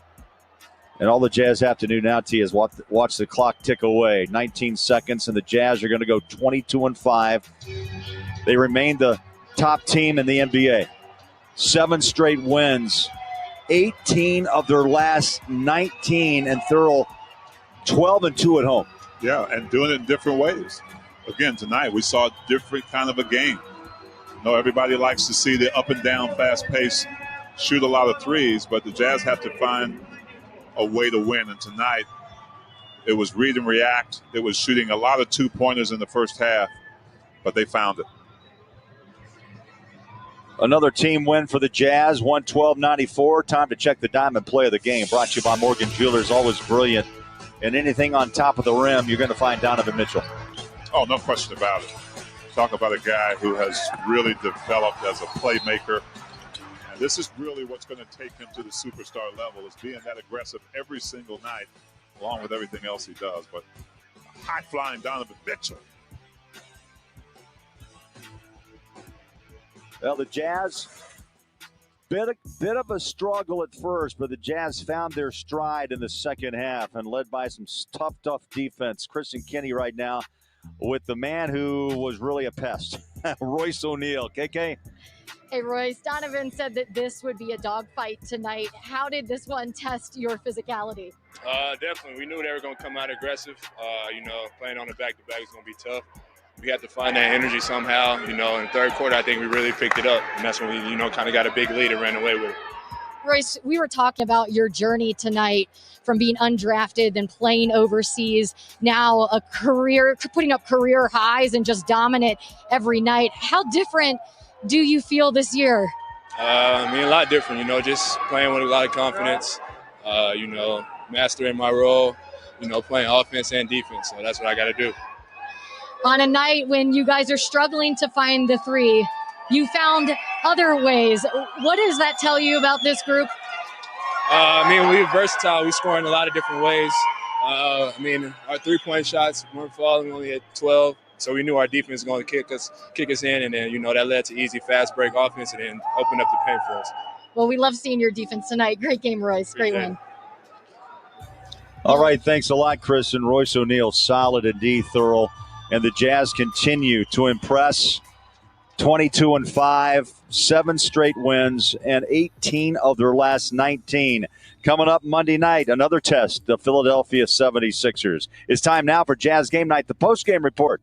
And all the Jazz have to do now, T, is watch the clock tick away. 19 seconds, and the Jazz are going to go 22-5. They remain the top team in the NBA. 7 straight wins 18 of their last 19, and Thurl 12-2 at home. Yeah, and doing it in different ways. Again, tonight we saw a different kind of a game. Everybody likes to see the up and down, fast pace, shoot a lot of threes, but the Jazz have to find a way to win. And tonight, it was read and react. It was shooting a lot of two-pointers in the first half, but they found it. Another team win for the Jazz, 112-94. Time to check the Diamond Play of the Game. Brought to you by Morgan Jewelers, always brilliant. And anything on top of the rim, you're going to find Donovan Mitchell. Oh, no question about it. Talk about a guy who has really developed as a playmaker. And this is really what's going to take him to the superstar level, is being that aggressive every single night, along with everything else he does. But high-flying Donovan Mitchell. Well, the Jazz, bit of a struggle at first, but the Jazz found their stride in the second half and led by some tough defense. Chris and Kenny right now with the man who was really a pest, Royce O'Neal. KK? Hey, Royce, Donovan said that this would be a dogfight tonight. How did this one test your physicality? Definitely. We knew they were going to come out aggressive. Playing on the back-to-back is going to be tough. We had to find that energy somehow. In the third quarter, I think we really picked it up. And that's when we, kind of got a big lead and ran away with it. Royce, we were talking about your journey tonight from being undrafted and playing overseas, now putting up career highs and just dominant every night. How different do you feel this year? A lot different, just playing with a lot of confidence, mastering my role, playing offense and defense. So that's what I got to do. On a night when you guys are struggling to find the three, you found other ways. What does that tell you about this group? We're versatile. We score in a lot of different ways. Our three-point shots weren't falling. We only had 12. So we knew our defense was going to kick us in, and then, that led to easy fast break offense and then open up the paint for us. Well, we love seeing your defense tonight. Great game, Royce. Great win. All right, thanks a lot, Chris. And Royce O'Neal, solid indeed, thorough. And the Jazz continue to impress. 22-5, 7 straight wins, and 18 of their last 19. Coming up Monday night, another test, the Philadelphia 76ers. It's time now for Jazz Game Night, the post-game report.